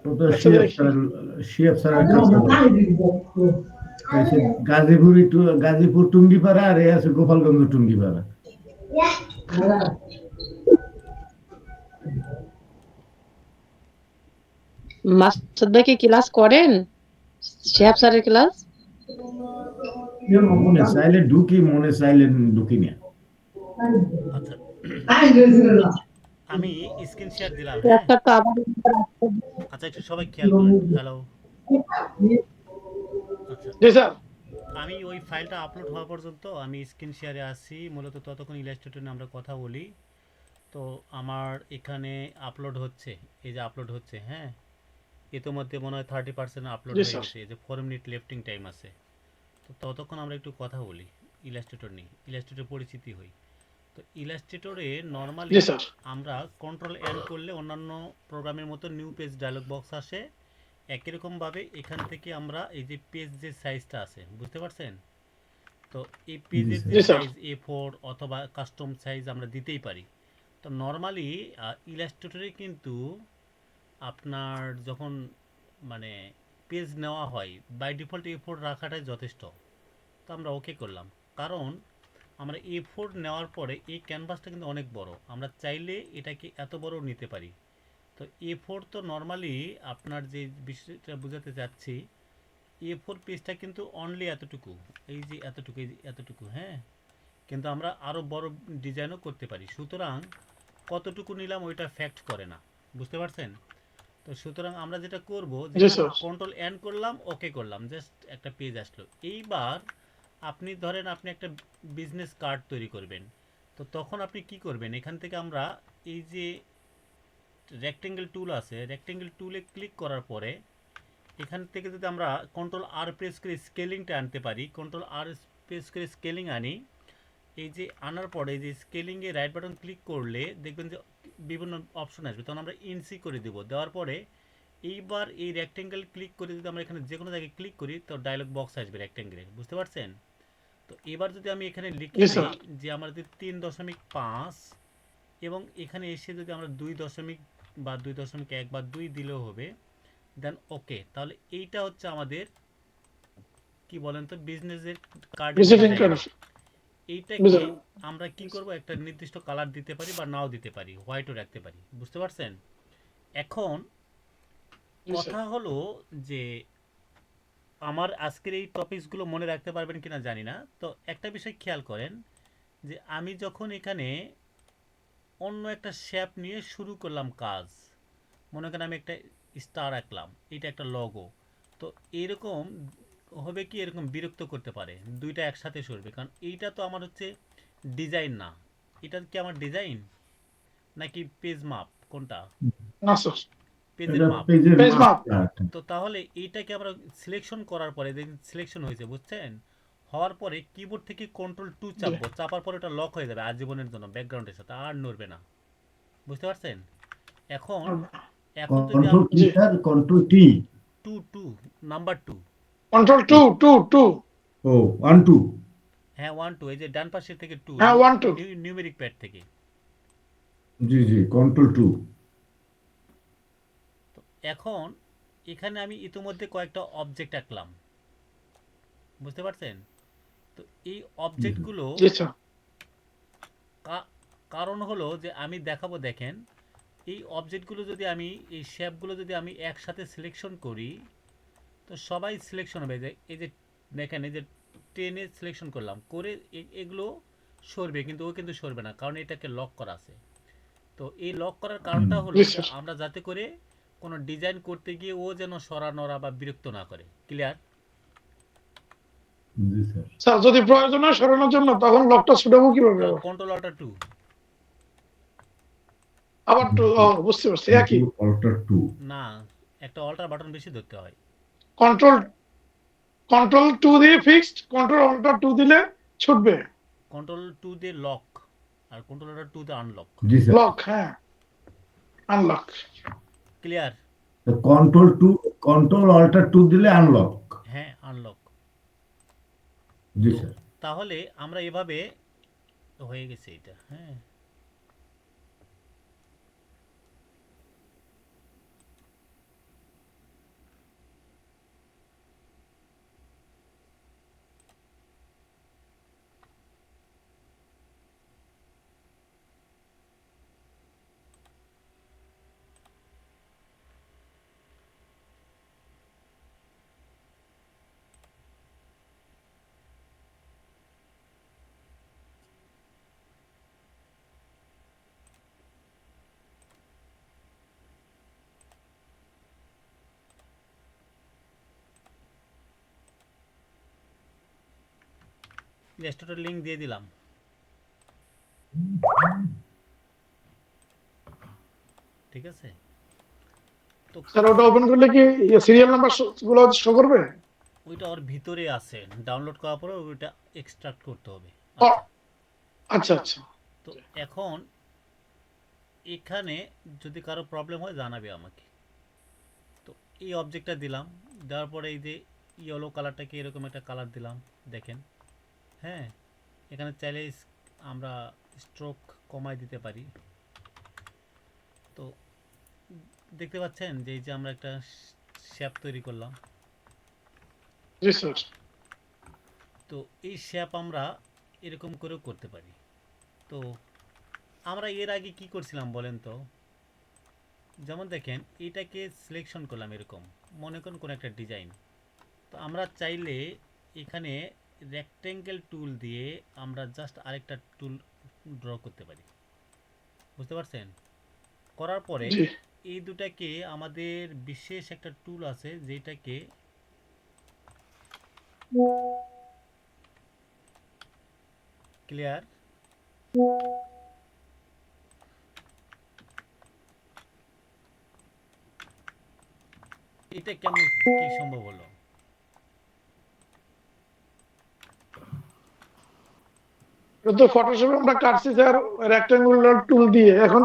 ও তো আচ্ছা দেখি। শিয়াব স্যারের কাছে। গাজীপুর একটু, গাজীপুর টুঙ্গিপাড়া, আর এ আছে গোপালগঞ্জ টুঙ্গিপাড়া। মাসুদ ভাই কি ক্লাস করেন? শিহাব স্যারের ক্লাস? মনে চাইলে ঢুকি, মনে চাইলে ঢুকি না। আচ্ছা, আমি স্ক্রিন শেয়ার দিলাম, হ্যাঁ। একটা তো আবার আচ্ছা, একটু সবাই খেয়াল করেন। হ্যালো। আচ্ছা, জি স্যার। আমি ওই ফাইলটা আপলোড হওয়া পর্যন্ত আমি স্ক্রিন শেয়ারে আছি, মূলত ততক্ষণ ইলাস্ট্রেটর নিয়ে আমরা কথা বলি। তো আমার এখানে আপলোড হচ্ছে, এই যে আপলোড হচ্ছে, হ্যাঁ। ইতিমধ্যে মনে হয় 30% আপলোড জি হয়ে স্যার। গেছে, এই যে 4 মিনিট লেফটিং টাইম আছে। তো ততক্ষণ আমরা একটু কথা বলি ইলাস্ট্রেটর নিয়ে, ইলাস্ট্রেটর পরিচিতি হই। তো ইলাস্ট্রেটরে নর্মালি জি স্যার। আমরা কন্ট্রোল এন করলে অন্যান্য প্রোগ্রামের মতো নিউ পেজ ডায়লগ বক্স আসে। একই রকমভাবে এখান থেকে আমরা এই যে পেজ যে সাইজটা আছে, বুঝতে পারছেন? তো এই পেজের যে জি স্যার। সাইজ A4 অথবা কাস্টম সাইজ আমরা দিতেই পারি। তো নর্মালি ইলাস্ট্রেটরে কিন্তু আপনার যখন মানে পেজ নেওয়া হয় বাই ডিফল্ট A4 রাখাটাই যথেষ্ট। তো আমরা ওকে করলাম, কারণ আমরা A4 নেওয়ার পরে এই ক্যানভাসটা কিন্তু অনেক বড়, আমরা চাইলে এটাকে এত বড় নিতে পারি। তো A4 তো নর্মালি আপনার যে বিষয়টা বোঝাতে চাচ্ছি, A4 পেজটা কিন্তু অনলি এতটুকু, এই যে এতটুকু, এই যে এতটুকু, হ্যাঁ। কিন্তু আমরা আরও বড় ডিজাইনও করতে পারি, সুতরাং কতটুকু নিলাম ওইটা ফ্যাক্ট করে না, বুঝতে পারছেন? তো সুতরাং আমরা যেটা করব যে জি স্যার। কন্ট্রোল এন করলাম, ওকে করলাম, জাস্ট একটা পেজ আসলো। এইবার আপনি ধরেন আপনি একটা বিজনেস কার্ড তৈরি করবেন, তো তখন আপনি কি করবেন, এখান থেকে আমরা এই যে রেক্টেঙ্গেল টুল আছে, রেক্টেঙ্গেল টুলে ক্লিক করার পরে এখান থেকে যদি আমরা কন্ট্রোল আর প্রেস করে স্কেলিংটা আনতে পারি, কন্ট্রোল আর প্রেস করে স্কেলিং আনি, এই যে আনার পরে এই যে স্কেলিংয়ে রাইট বাটন ক্লিক করলে দেখবেন যে বিভিন্ন অপশন আসবে, তখন আমরা ইনসি করে দেব। দেওয়ার পরে এইবার এই রেক্টেঙ্গেল ক্লিক করে যদি আমরা এখানে যে কোনো জায়গায় ক্লিক করি, তো ডায়লগ বক্স আসবে রেক্টেঙ্গেলে, বুঝতে পারছেন? তো এবার যদি আমি এখানে লিখে জি দিই স্যার। যে আমরা যদি 3.5 এবং এখানে এসে যদি আমরা 2 দশমিক বা 2.1 বা 2 দিলেও হবে, দেন ওকে, তাহলে এইটা হচ্ছে আমাদের কি বলেন তো বিজনেসের কার্ড ভিজিটিং কার্ড। এইটাকে বুঝলাম। আমরা কি করব, একটা নির্দিষ্ট কালার দিতে পারি বা নাও দিতে পারি, হোয়াইটও রাখতে পারি, বুঝতে পারছেন? এখন জি স্যার। কথা হলো যে আমার আজকের এই টপিকসগুলো মনে রাখতে পারবেন কিনা জানি না। তো একটা বিষয় খেয়াল করেন যে আমি যখন এখানে অন্য একটা শেপ নিয়ে শুরু করলাম কাজ, মনে করেন আমি একটা স্টার আঁকলাম, এটা একটা লগো, তো এরকম হবে কি, এরকম বিরক্ত করতে পারে, দুইটা একসাথে সরবে, কারণ এইটা তো আমার হচ্ছে ডিজাইন না। এটা কি আমার ডিজাইন নাকি পেজ মাপ, কোনটা? না স্যার। পেজের এটা মাপ। পেজের পেজ মাপ। মাপ। তো তাহলে এইটাকে আমরা সিলেকশন করার পরে দেখুন সিলেকশন হয়েছে, বুঝছেন? হওয়ার পরে কিবোর্ড থেকে কন্ট্রোল 2 জি। চাপবো, চাপার পরে ওটা লক হয়ে যাবে আজীবনের জন্য ব্যাকগ্রাউন্ডের সাথে, আর নড়বে না, বুঝতে পারছেন? এখন এখন যদি কন্ট্রোল কি G. Sir? Control T. 2 number 2, control 2 ও 1 2। হ্যাঁ 1 2, এই যে ডান পাশের থেকে 2, হ্যাঁ 1 2। নিউমেরিক প্যাড থেকে। জি জি, কন্ট্রোল 2। তো এখন এখানে আমি ইতিমধ্যে কয়েকটা অবজেক্ট আঁকলাম, বুঝতে পারছেন? তো এই অবজেক্টগুলো জি স্যার। কারণ হলো যে আমি দেখাবো, দেখেন এই অবজেক্টগুলো যদি আমি এই শেপগুলো যদি আমি একসাথে সিলেকশন করি, তো সবাই সিলেকশন হবে। এই যে দেখেন, এই যে টেনে সিলেকশন করলাম, করে এগুলো সরবে, কিন্তু ও কিন্তু সরবে না, কারণ এটাকে লক করা আছে। তো এই লক করার কারণটা হলো জি যে স্যার। আমরা যাতে করে কোনো ডিজাইন করতে গিয়ে ও যেন সরা নড়া বা বিরক্ত না করে। ক্লিয়ার? জি স্যার। স্যার যদি প্রয়োজন হয় সরানোর জন্য তখন লকটা ছুটাবো কিভাবে আবার? Control alter 2। আবার বুঝতে পারছি একই। অল্টার 2। না, একটা অল্টার বাটন বেশি ধরতে হয়। কন্ট্রোল কন্ট্রোল 2 দিয়ে ফিক্সড, কন্ট্রোল অল্টার 2 দিলে ছুটবে। কন্ট্রোল 2 দিয়ে লক, আর কন্ট্রোল অল্টার 2 দিয়ে আনলক। জি স্যার। লক, হ্যাঁ unlock. Clear? Control 2, control alter 2 দিলে আনলক। হ্যাঁ আনলক। জি তো স্যার। তাহলে আমরা এভাবে হয়ে গেছে এটা, হ্যাঁ। ইলাস্ট্রেটর লিংক দিয়ে দিলাম, ঠিক আছে? তো স্যার ওটা ওপেন করলে কি সিরিয়াল নাম্বার গুলো শো করবে? ওইটা ওর ভিতরে আছে, ডাউনলোড করার পরে ওইটা এক্সট্রাক্ট করতে হবে। ও, আচ্ছা, আচ্ছা আচ্ছা। তো তো এখন এখানে যদি কারো প্রবলেম হয় জানাবে আমাকে। তো এই অবজেক্টটা দিলাম, দেওয়ার পরে এই যে ইয়েলো কালারটাকে এরকম একটা কালার দিলাম, দেখেন। হ্যাঁ, এখানে চাইলে আমরা স্ট্রোক কমায় দিতে পারি। তো দেখতে পাচ্ছেন যে এই যে আমরা একটা শেপ তৈরি করলাম। জি স্যার। তো এই শেপ আমরা এরকম করেও করতে পারি। তো আমরা এর আগে কি করছিলাম বলেন তো? যেমন দেখেন এটাকে সিলেকশন করলাম এরকম, মনে করুন কোনো একটা ডিজাইন। তো আমরা চাইলে এখানে রেক্টেঙ্গেল টুল দিয়ে আমরা জাস্ট আরেকটা টুল ড্র করতে পারি, বুঝতে পারছেন? করার পরে জি এই দুটাকে আমাদের বিশেষ একটা টুল আছে যেটাকে ক্লিয়ার, এটা কেমন কি সম্ভব হলো? এটা তো ফটোশপে আমরা কাটছি স্যার রেক্টাঙ্গুলার টুল দিয়ে। এখন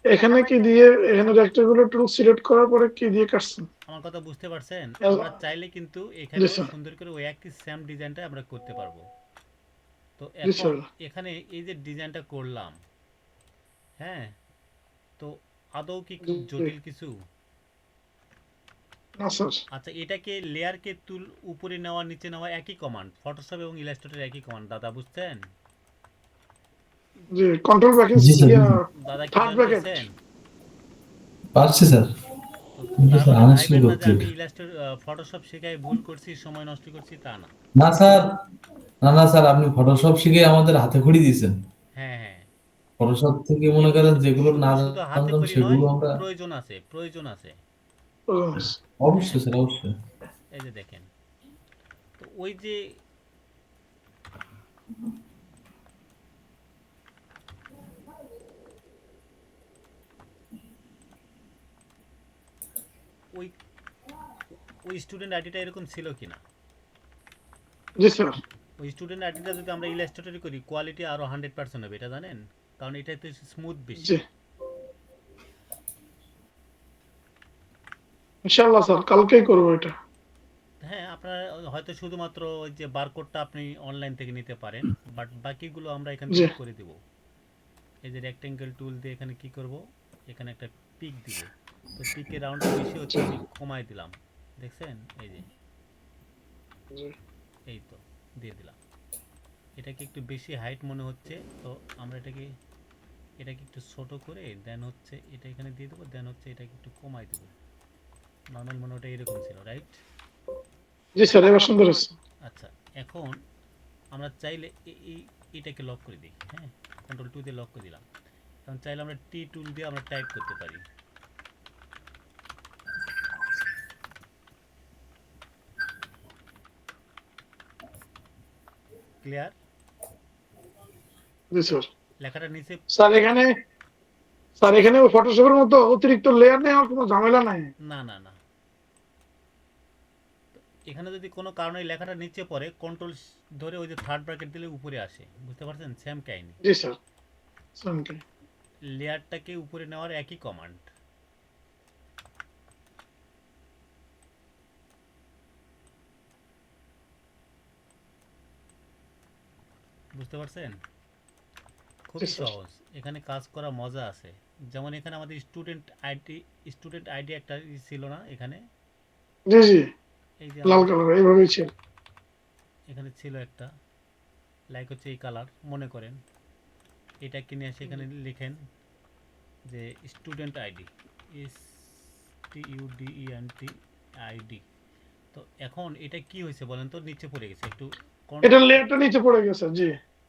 এখানে কি দিয়ে, এখানে রেক্টাঙ্গুলার টুল সিলেক্ট করার পরে কি দিয়ে কাটছেন? আমার কথা বুঝতে পারছেন? জি আমরা চাইলে কিন্তু এখানেও স্যার। সুন্দর করে ওই একই সেম ডিজাইনটা আমরা করতে পারবো। তো জি এখন স্যার। এখানে এই যে ডিজাইনটা করলাম, হ্যাঁ, তো আদৌ কি জি। খুব জটিল কিছু? না স্যার। আচ্ছা, এটাকে লেয়ারকে তুল উপরে নেওয়া নিচে নেওয়া একই কমান্ড, ফটোশপ এবং ইলাস্ট্রেটর একই কমান্ড। দাদা বুঝছেন? জি কন্ট্রোল ব্র্যাকেট জি স্যার, দাদা কি থার্ড ব্র্যাকেট। জানতেছেন? পারছি স্যার, তো কিন্তু তার স্যার মানে আনস্কিল ভাইবেন না যে করতে আমি ফটোশপ শেখায় ভুল করছি, সময় নষ্ট করছি, তা না। না স্যার, না না স্যার, আপনি ফটোশপ শিখে আমাদের হাতে খড়ি দিয়েছেন। হ্যাঁ হ্যাঁ, ফটোশপ থেকে মনে এগুলো করেন যেগুলো না শুধু হাতে জানতাম করি নয়, সেগুলো আমরা প্রয়োজন আছে, প্রয়োজন আছে। অবশ্যই স্যার, অবশ্যই। এই যে দেখেন, তো ওই যে ওই ওই স্টুডেন্ট আইডিটা এরকম ছিল কিনা? জি স্যার। ওই স্টুডেন্ট আইডিটা যদি আমরা ইলাস্ট্রেটরে করি কোয়ালিটি আরো 100% হবে, এটা জানেন? কারণ এটাতে স্মুথ বেশি। জি ইনশাআল্লাহ স্যার, কালকেই করবো এটা। হ্যাঁ, আপনার হয়তো শুধুমাত্র ওই যে বারকোডটা আপনি অনলাইন থেকে নিতে পারেন, বাট বাকিগুলো আমরা এখান জি থেকে করে দিব। এই যে রেক্টেঙ্গেল টুল দিয়ে এখানে কি করব, এখানে একটা পিক দিব। তো পিকের রাউন্ডটা বেশি হচ্ছে, আমি কমায় দিলাম, দেখছেন? এই যে জি এই তো দিয়ে দিলাম। এটাকে একটু বেশি হাইট মনে হচ্ছে, তো আমরা এটাকে একটু ছোট করে দেন হচ্ছে এটা এখানে দিয়ে দেবো, দেন হচ্ছে এটাকে একটু কমাই দেবো। নর্মাল মনে ওটা এরকম ছিল, রাইট? জি স্যার, এবার সুন্দর হচ্ছে। আচ্ছা, এখন আমরা চাইলে এটাকে লক করে দিই। হ্যাঁ, কন্ট্রোল 2 দিয়ে লক করে দিলাম। এখন চাইলে আমরা টি টুল দিয়ে আমরা টাইপ করতে পারি। ক্লিয়ার? জি স্যার। লেখাটা নিচে স্যার এখানে ফটোশপের মতো অতিরিক্ত লেয়ার নেওয়ার কোনো ঝামেলা নাই। না না না, এখানে যদি কোনো কারণে এই লেখাটা নিচে পড়ে, কন্ট্রোল ধরে ওই যে থার্ড ব্র্যাকেট দিলে উপরে আসে, বুঝতে পারছেন? সেম কাহিনী। জি স্যার। ওকে। লেয়ারটাকে উপরে নেওয়ার একই কমান্ড। বুঝতে পারছেন? খুবই জি স্যার। সহজ, এখানে কাজ করা মজা আছে। যেমন এখানে আমাদের স্টুডেন্ট আইডি একটা ছিল না এখানে? জি জি এই যে লাল আমাদের কালার এইভাবেই ছিল। এখানে ছিল একটা, লাইক হচ্ছে এই কালার মনে করেন। এটা কিনে এসে এখানে লিখেন যে স্টুডেন্ট আইডি, STUDENT তো এখন এটা কি হয়েছে বলেন তো? নিচে পড়ে গেছে একটু। এটা লেয়ারটা নিচে পড়ে গেছে। জি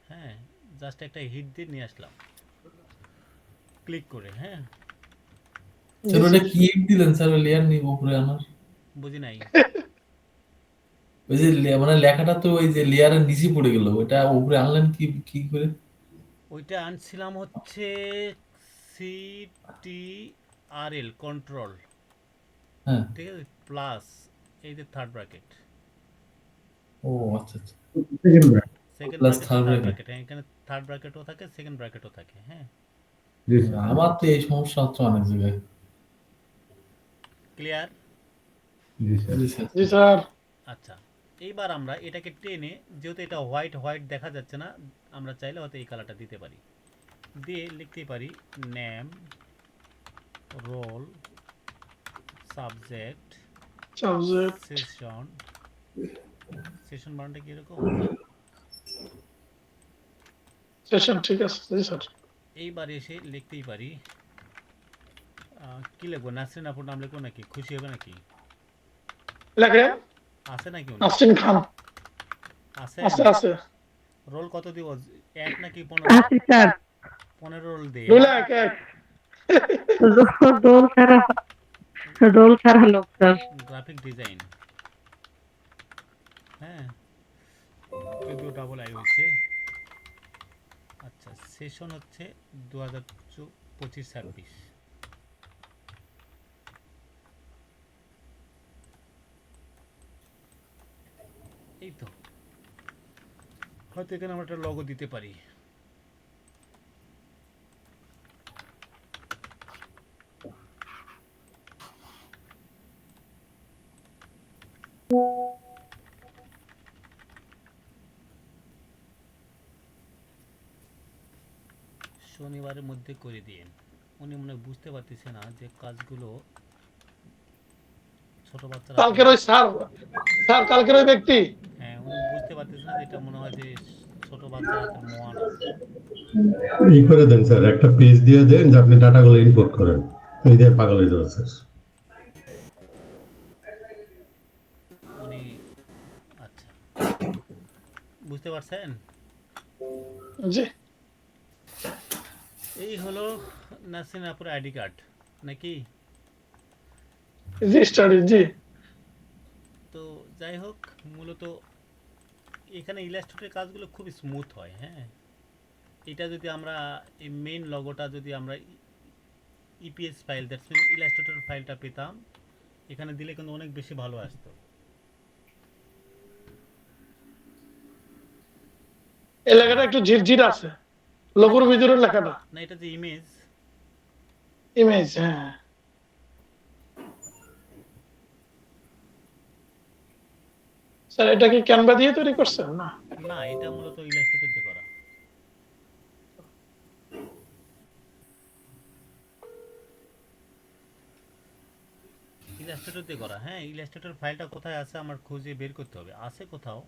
হ্যাঁ, জাস্ট একটা হিট দিয়ে নিয়ে আসলাম ক্লিক করে। হ্যাঁ, স্যার ওটা কি দিলেন স্যার, ওই লেয়ার নিয়ে উপরে আনার? বুঝি নাই। ওই যে মানে লেখাটা তো ওই যে লেয়ারের নিচে পড়ে গেল, ওটা উপরে আনলেন কি কি করে? ওইটা আনছিলাম হচ্ছে CTRL কন্ট্রোল, হ্যাঁ। ঠিক আছে, প্লাস এই যে থার্ড ব্র্যাকেট। ও আচ্ছা আচ্ছা। Second plus bracket third third bracket. Bracket, এখানে থার্ড ব্র্যাকেটও থাকে, সেকেন্ড ব্র্যাকেটও থাকে। হ্যাঁ, জি স্যার। আমার তো এই সমস্যা হচ্ছে অনেক জায়গায়। ক্লিয়ার? জি স্যার। জি স্যার। জি স্যার। আচ্ছা, এইবার আমরা এটাকে টেনে, যেহেতু এটা হোয়াইট হোয়াইট দেখা যাচ্ছে না, আমরা চাইলে হয়তো এই কালারটা দিতে পারি, দিয়ে লিখতে পারি name, roll, subject, subject session. Session বানানটা কি এরকম? সেশন, ঠিক আছে। জি স্যার। এইবার এসে লিখতেই পারি কি লিখবো? নাসরিন আপুর নাম লিখবো নাকি? খুশি হবে নাকি? লেখেন আছে নাকি উনি? নাসরিন খান। আছে? আছে আছে। রোল কত দিব? 1 নাকি 15? আছে স্যার। 15 রোল দিয়ে। 2 লাখ 1। রোল ছাড়া, রোল ছাড়া লোক স্যার। গ্রাফিক ডিজাইন, হ্যাঁ, যদিও ডাবল আই হয়েছে। আচ্ছা, সেশন হচ্ছে 2025-26। এই তো, হয়তো এখানে আমরা একটা লগো দিতে পারি। শনিবারের মধ্যে করে দিন। উনি মনে হয় বুঝতে পারতেছে না যে কাজগুলো ছোট বাচ্চারা কালকের ওই স্যার, স্যার কালকের ওই ব্যক্তি। হ্যাঁ, উনি বুঝতে পারতেছে না, যেটা মনে হয় যে ছোট বাচ্চার হাতের মোয়ানা। ই করে দেন স্যার, একটা পেজ দিয়ে দেন যে আপনি ডাটাগুলো ইনপুট করেন, এই দিয়ে পাগল হয়ে যাবে স্যার। উনি, আচ্ছা, বুঝতে পারছেন? জি এই হলো নাসরিন আপুর আইডি কার্ড নাকি? জি স্টাডি জি। তো যাই হোক, মূলত এখানে ইলাস্ট্রেটরের কাজগুলো খুব স্মুথ হয়। হ্যাঁ, এটা যদি আমরা এই মেইন লগোটা যদি আমরা EPS file, that's mean illustrator ফাইলটা পেতাম, এখানে দিলে কিন্তু অনেক বেশি ভালো আসতো। এই লেখাটা একটু ঝিরঝির আছে লোগোর ভিতরের লেখাটা। না, এটা যে ইমেজ, ইমেজ, হ্যাঁ। স্যার এটা কি ক্যানভা দিয়ে তৈরি করছেন না? না, এটা মূলত ইলাস্ট্রেটর দিয়ে করা। ইলাস্ট্রেটর দিয়ে করা, হ্যাঁ। ইলাস্ট্রেটর ফাইলটা কোথায় আছে আমার খুঁজে বের করতে হবে, আছে কোথাও,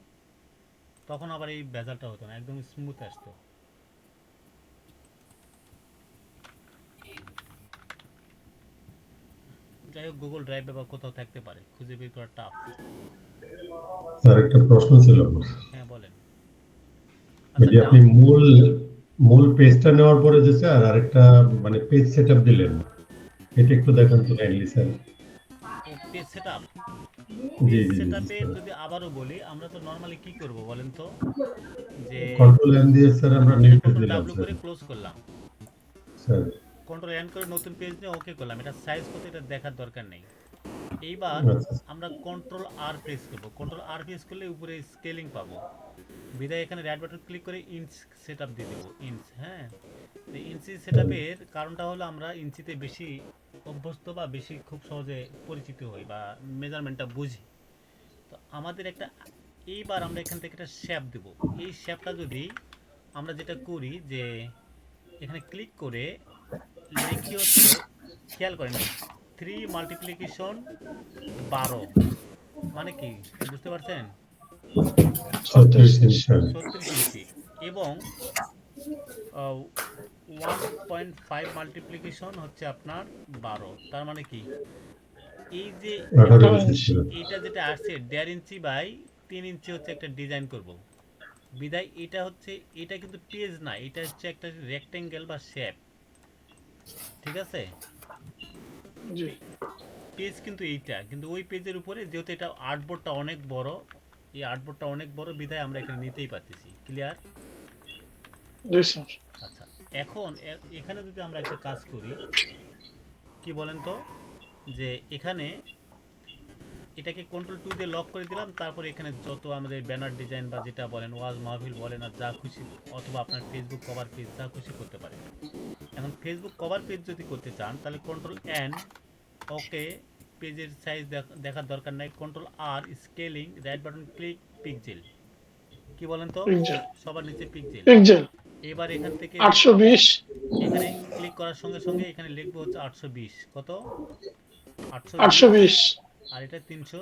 তখন আবার এই ভেজালটা হতো না, একদম স্মুথ আসতো। যাই হোক, গুগল ড্রাইভ বা কোথাও থাকতে পারে, খুঁজে বের করা টাফ। স্যার একটা প্রশ্ন ছিল আমার। হ্যাঁ, বলেন। ওই আচ্ছা, যে আপনি মূল পেজটা নেওয়ার পরে যে স্যার আরেকটা মানে পেজ সেটআপ দিলেন, এটা একটু দেখান তো কাইন্ডলি স্যার। ও পেজ সেটআপ, জি পেজ জি জি সেটআপে স্যার। যদি আবারও বলি, আমরা তো নরমালি কি করব বলেন তো, যে কন্ট্রোল এন দিয়ে স্যার আমরা নিউ পেজ কন্ট্রোল দিলাম ডাব্লিউ স্যার। করে ক্লোজ করলাম, স্যার কন্ট্রোল এন করে নতুন পেজ নিয়ে ওকে করলাম, এটা সাইজ কত এটা দেখার দরকার নেই। এইবার আচ্ছা আমরা কন্ট্রোল আর প্রেস করব, কন্ট্রোল আর প্রেস করলে উপরে স্কেলিং পাবো, বিদায় এখানে রাইট বাটন ক্লিক করে ইঞ্চ সেটআপ দিয়ে দেবো, ইঞ্চ। হ্যাঁ, তো ইঞ্চি সেটআপের কারণটা হলো আমরা ইঞ্চিতে বেশি অভ্যস্ত বা বেশি খুব সহজে পরিচিত হই বা মেজারমেন্টটা বুঝি। তো আমাদের একটা, এইবার আমরা এখান থেকে একটা শেপ দেব। এই শেপটা যদি আমরা যেটা করি যে এখানে ক্লিক করে লিখি হচ্ছে, খেয়াল করেন 3 মাল্টিপ্লিকেশন 12 মানে কি বুঝতে পারছেন? 36 ইঞ্চ স্যার। 36 ইঞ্চি এবং 1.5 মাল্টিপ্লিকেশন হচ্ছে আপনার 12, তার মানে কি এই যে 18 ইঞ্চি ছিল। এইটা যেটা আসছে 1.5 ইঞ্চি বাই 3 ইঞ্চি হচ্ছে একটা ডিজাইন করব, বিদায় এটা হচ্ছে, এটা কিন্তু পেজ না, এটা হচ্ছে একটা রেক্টেঙ্গেল বা শেপ, ঠিক আছে? জি পেজ কিন্তু এইটা, কিন্তু ওই পেজের উপরে যেহেতু এটা আর্টবোর্ডটা অনেক বড়, এই আর্টবোর্ডটা অনেক বড় বিধায় আমরা এখানে নিতেই পারতেছি। ক্লিয়ার? জি স্যার। আচ্ছা, এখন এখানে যদি আমরা একটা কাজ করি, কি বলেন তো, যে এখানে এটাকে কন্ট্রোল 2 দিয়ে লক করে দিলাম। তারপরে এখানে যত আমাদের ব্যানার ডিজাইন বা যেটা বলেন ওয়াজ মাহফিল বলেন আর যা খুশি, অথবা আপনার ফেসবুক কভার পেজ যা খুশি করতে পারেন। এখন ফেসবুক কভার পেজ যদি করতে চান তাহলে কন্ট্রোল এন, ওকে, পেজের সাইজ দেখার দরকার নাই, control R, scaling, right button click, pixel. কি বলেন তো? পিক্সেল সবার নিচে পিক্সেল। পিক্সেল এবার এখান থেকে 820 এখানে ক্লিক করার সঙ্গে সঙ্গে এখানে লিখবো হচ্ছে 820, কত 820, 820 আর এটা 300,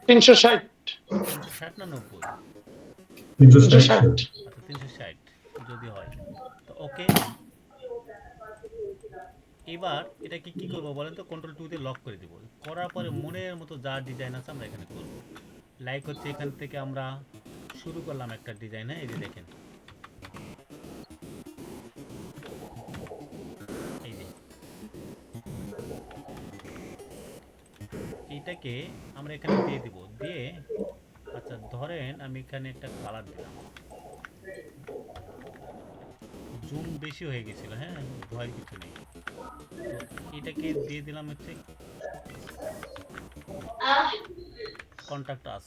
360 360 না 90, 360 আচ্ছা 360 যদি হয় তো ওকে। এবার এটাকে কি করব বলেন তো, কন্ট্রোল 2 দিয়ে লক করে দিব। করার পরে মনের মতো যা ডিজাইন আছে আমরা এখানে করব। লাইক হচ্ছে এখান থেকে আমরা শুরু করলাম একটা ডিজাইন। হ্যাঁ, এই যে দেখেন, এই যে এইটাকে আমরা এখানে দিয়ে দিব, দিয়ে আচ্ছা ধরেন আমি এখানে একটা কালার দিলাম, জুম বেশি হয়ে গেছিল, হ্যাঁ ভয়ের কিছু নেই। তো এটাকে দিয়ে দিলাম হচ্ছে কন্টাক্ট আস।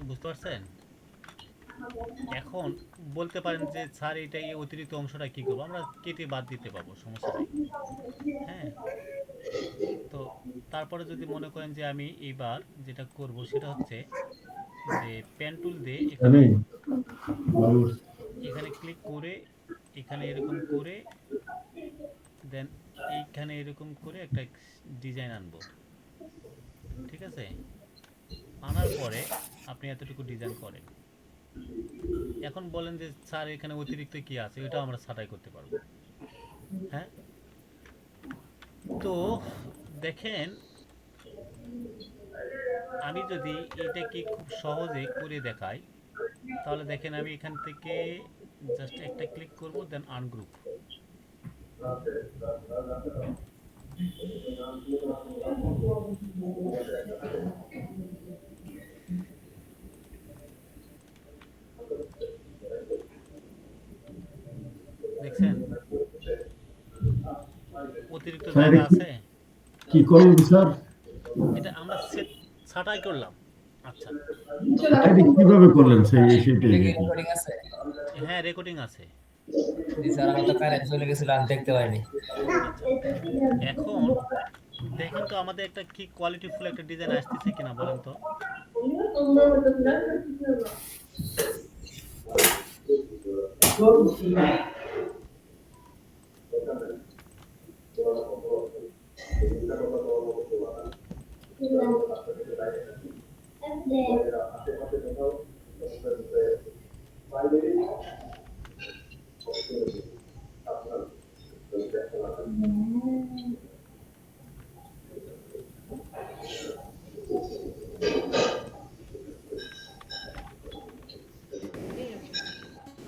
বুঝতে পারছেন? এখন বলতে পারেন যে স্যার এটা এই অতিরিক্ত অংশটা কি করবো, আমরা কেটে বাদ দিতে পারবো, সমস্যা নেই। হ্যাঁ, তো তারপরে যদি মনে করেন যে আমি এইবার যেটা করব সেটা হচ্ছে যে পেন টুল দিয়ে এখানে এখানে ক্লিক করে এখানে এরকম করে দেন এইখানে এরকম করে একটা ডিজাইন আনবো, ঠিক আছে? আনার পরে আপনি এতটুকু ডিজাইন করেন। এখন বলেন যে স্যার এখানে অতিরিক্ত কি আছে, ওইটাও আমরা ছাঁটাই করতে পারবো। হ্যাঁ, তো দেখেন আমি যদি এটাকে খুব সহজে করে দেখাই তাহলে দেখেন আমি এখান থেকে জাস্ট একটা ক্লিক করব, দেন আনগ্রুপ। দেখছেন অতিরিক্ত স্যার জায়গা আছে, কি করলেন স্যার? এটা আমরা সেট ছাঁটাই করলাম। আচ্ছা, এটা কিভাবে করলেন সেটাই এটা কি রেকর্ডিং আছে? হ্যাঁ রেকর্ডিং আছে। জি স্যার, আমার তো কারেন্ট চলে গেছিল, আমি দেখতে পাইনি। আচ্ছা, এখন দেখেন তো আমাদের একটা কি কোয়ালিটিফুল একটা ডিজাইন আসতেছে কিনা বলেন তো।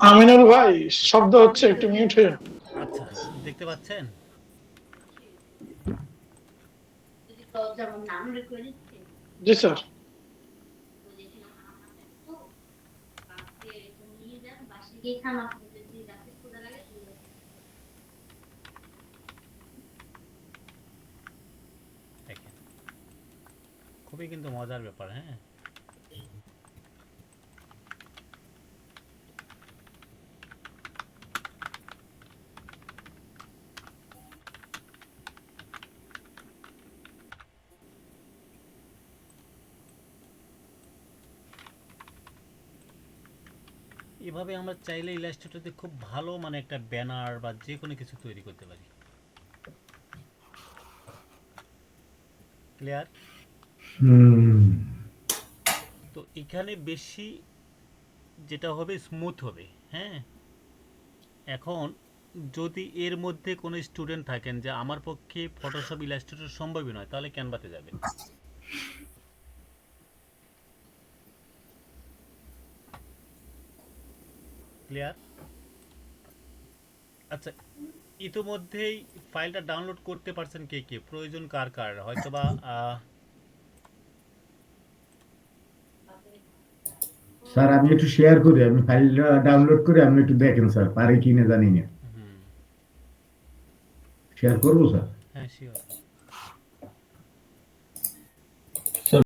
আমিনুল ভাই শব্দ হচ্ছে, একটু মিউট হয়ে যান। আচ্ছা, দেখতে পাচ্ছেন? জি স্যার। দেখেন খুবই কিন্তু মজার ব্যাপার। হ্যাঁ, এভাবে আমরা চাইলে ইলাস্ট্রেটরতে খুব ভালো মানে একটা ব্যানার বা যে কোনো কিছু তৈরি করতে পারি। ক্লিয়ার? তো এখানে বেশি যেটা হবে স্মুথ হবে। হ্যাঁ, এখন যদি এর মধ্যে কোনো স্টুডেন্ট থাকেন যে আমার পক্ষে ফটোশপ ইলাস্ট্রেটর সম্ভবই নয়, তাহলে ক্যানভাতে যাবেন। ক্লিয়ার? আচ্ছা, ইতিমধ্যেই ফাইলটা ডাউনলোড করতে পারছেন কে কে, প্রয়োজন কার কার, হয়তোবা স্যার আমি একটু শেয়ার করি, আমি ফাইলটা ডাউনলোড করে আপনি একটু দেখেন স্যার, পারি কিনা জানি না। হুম, শেয়ার করবো স্যার? হ্যাঁ শিওর।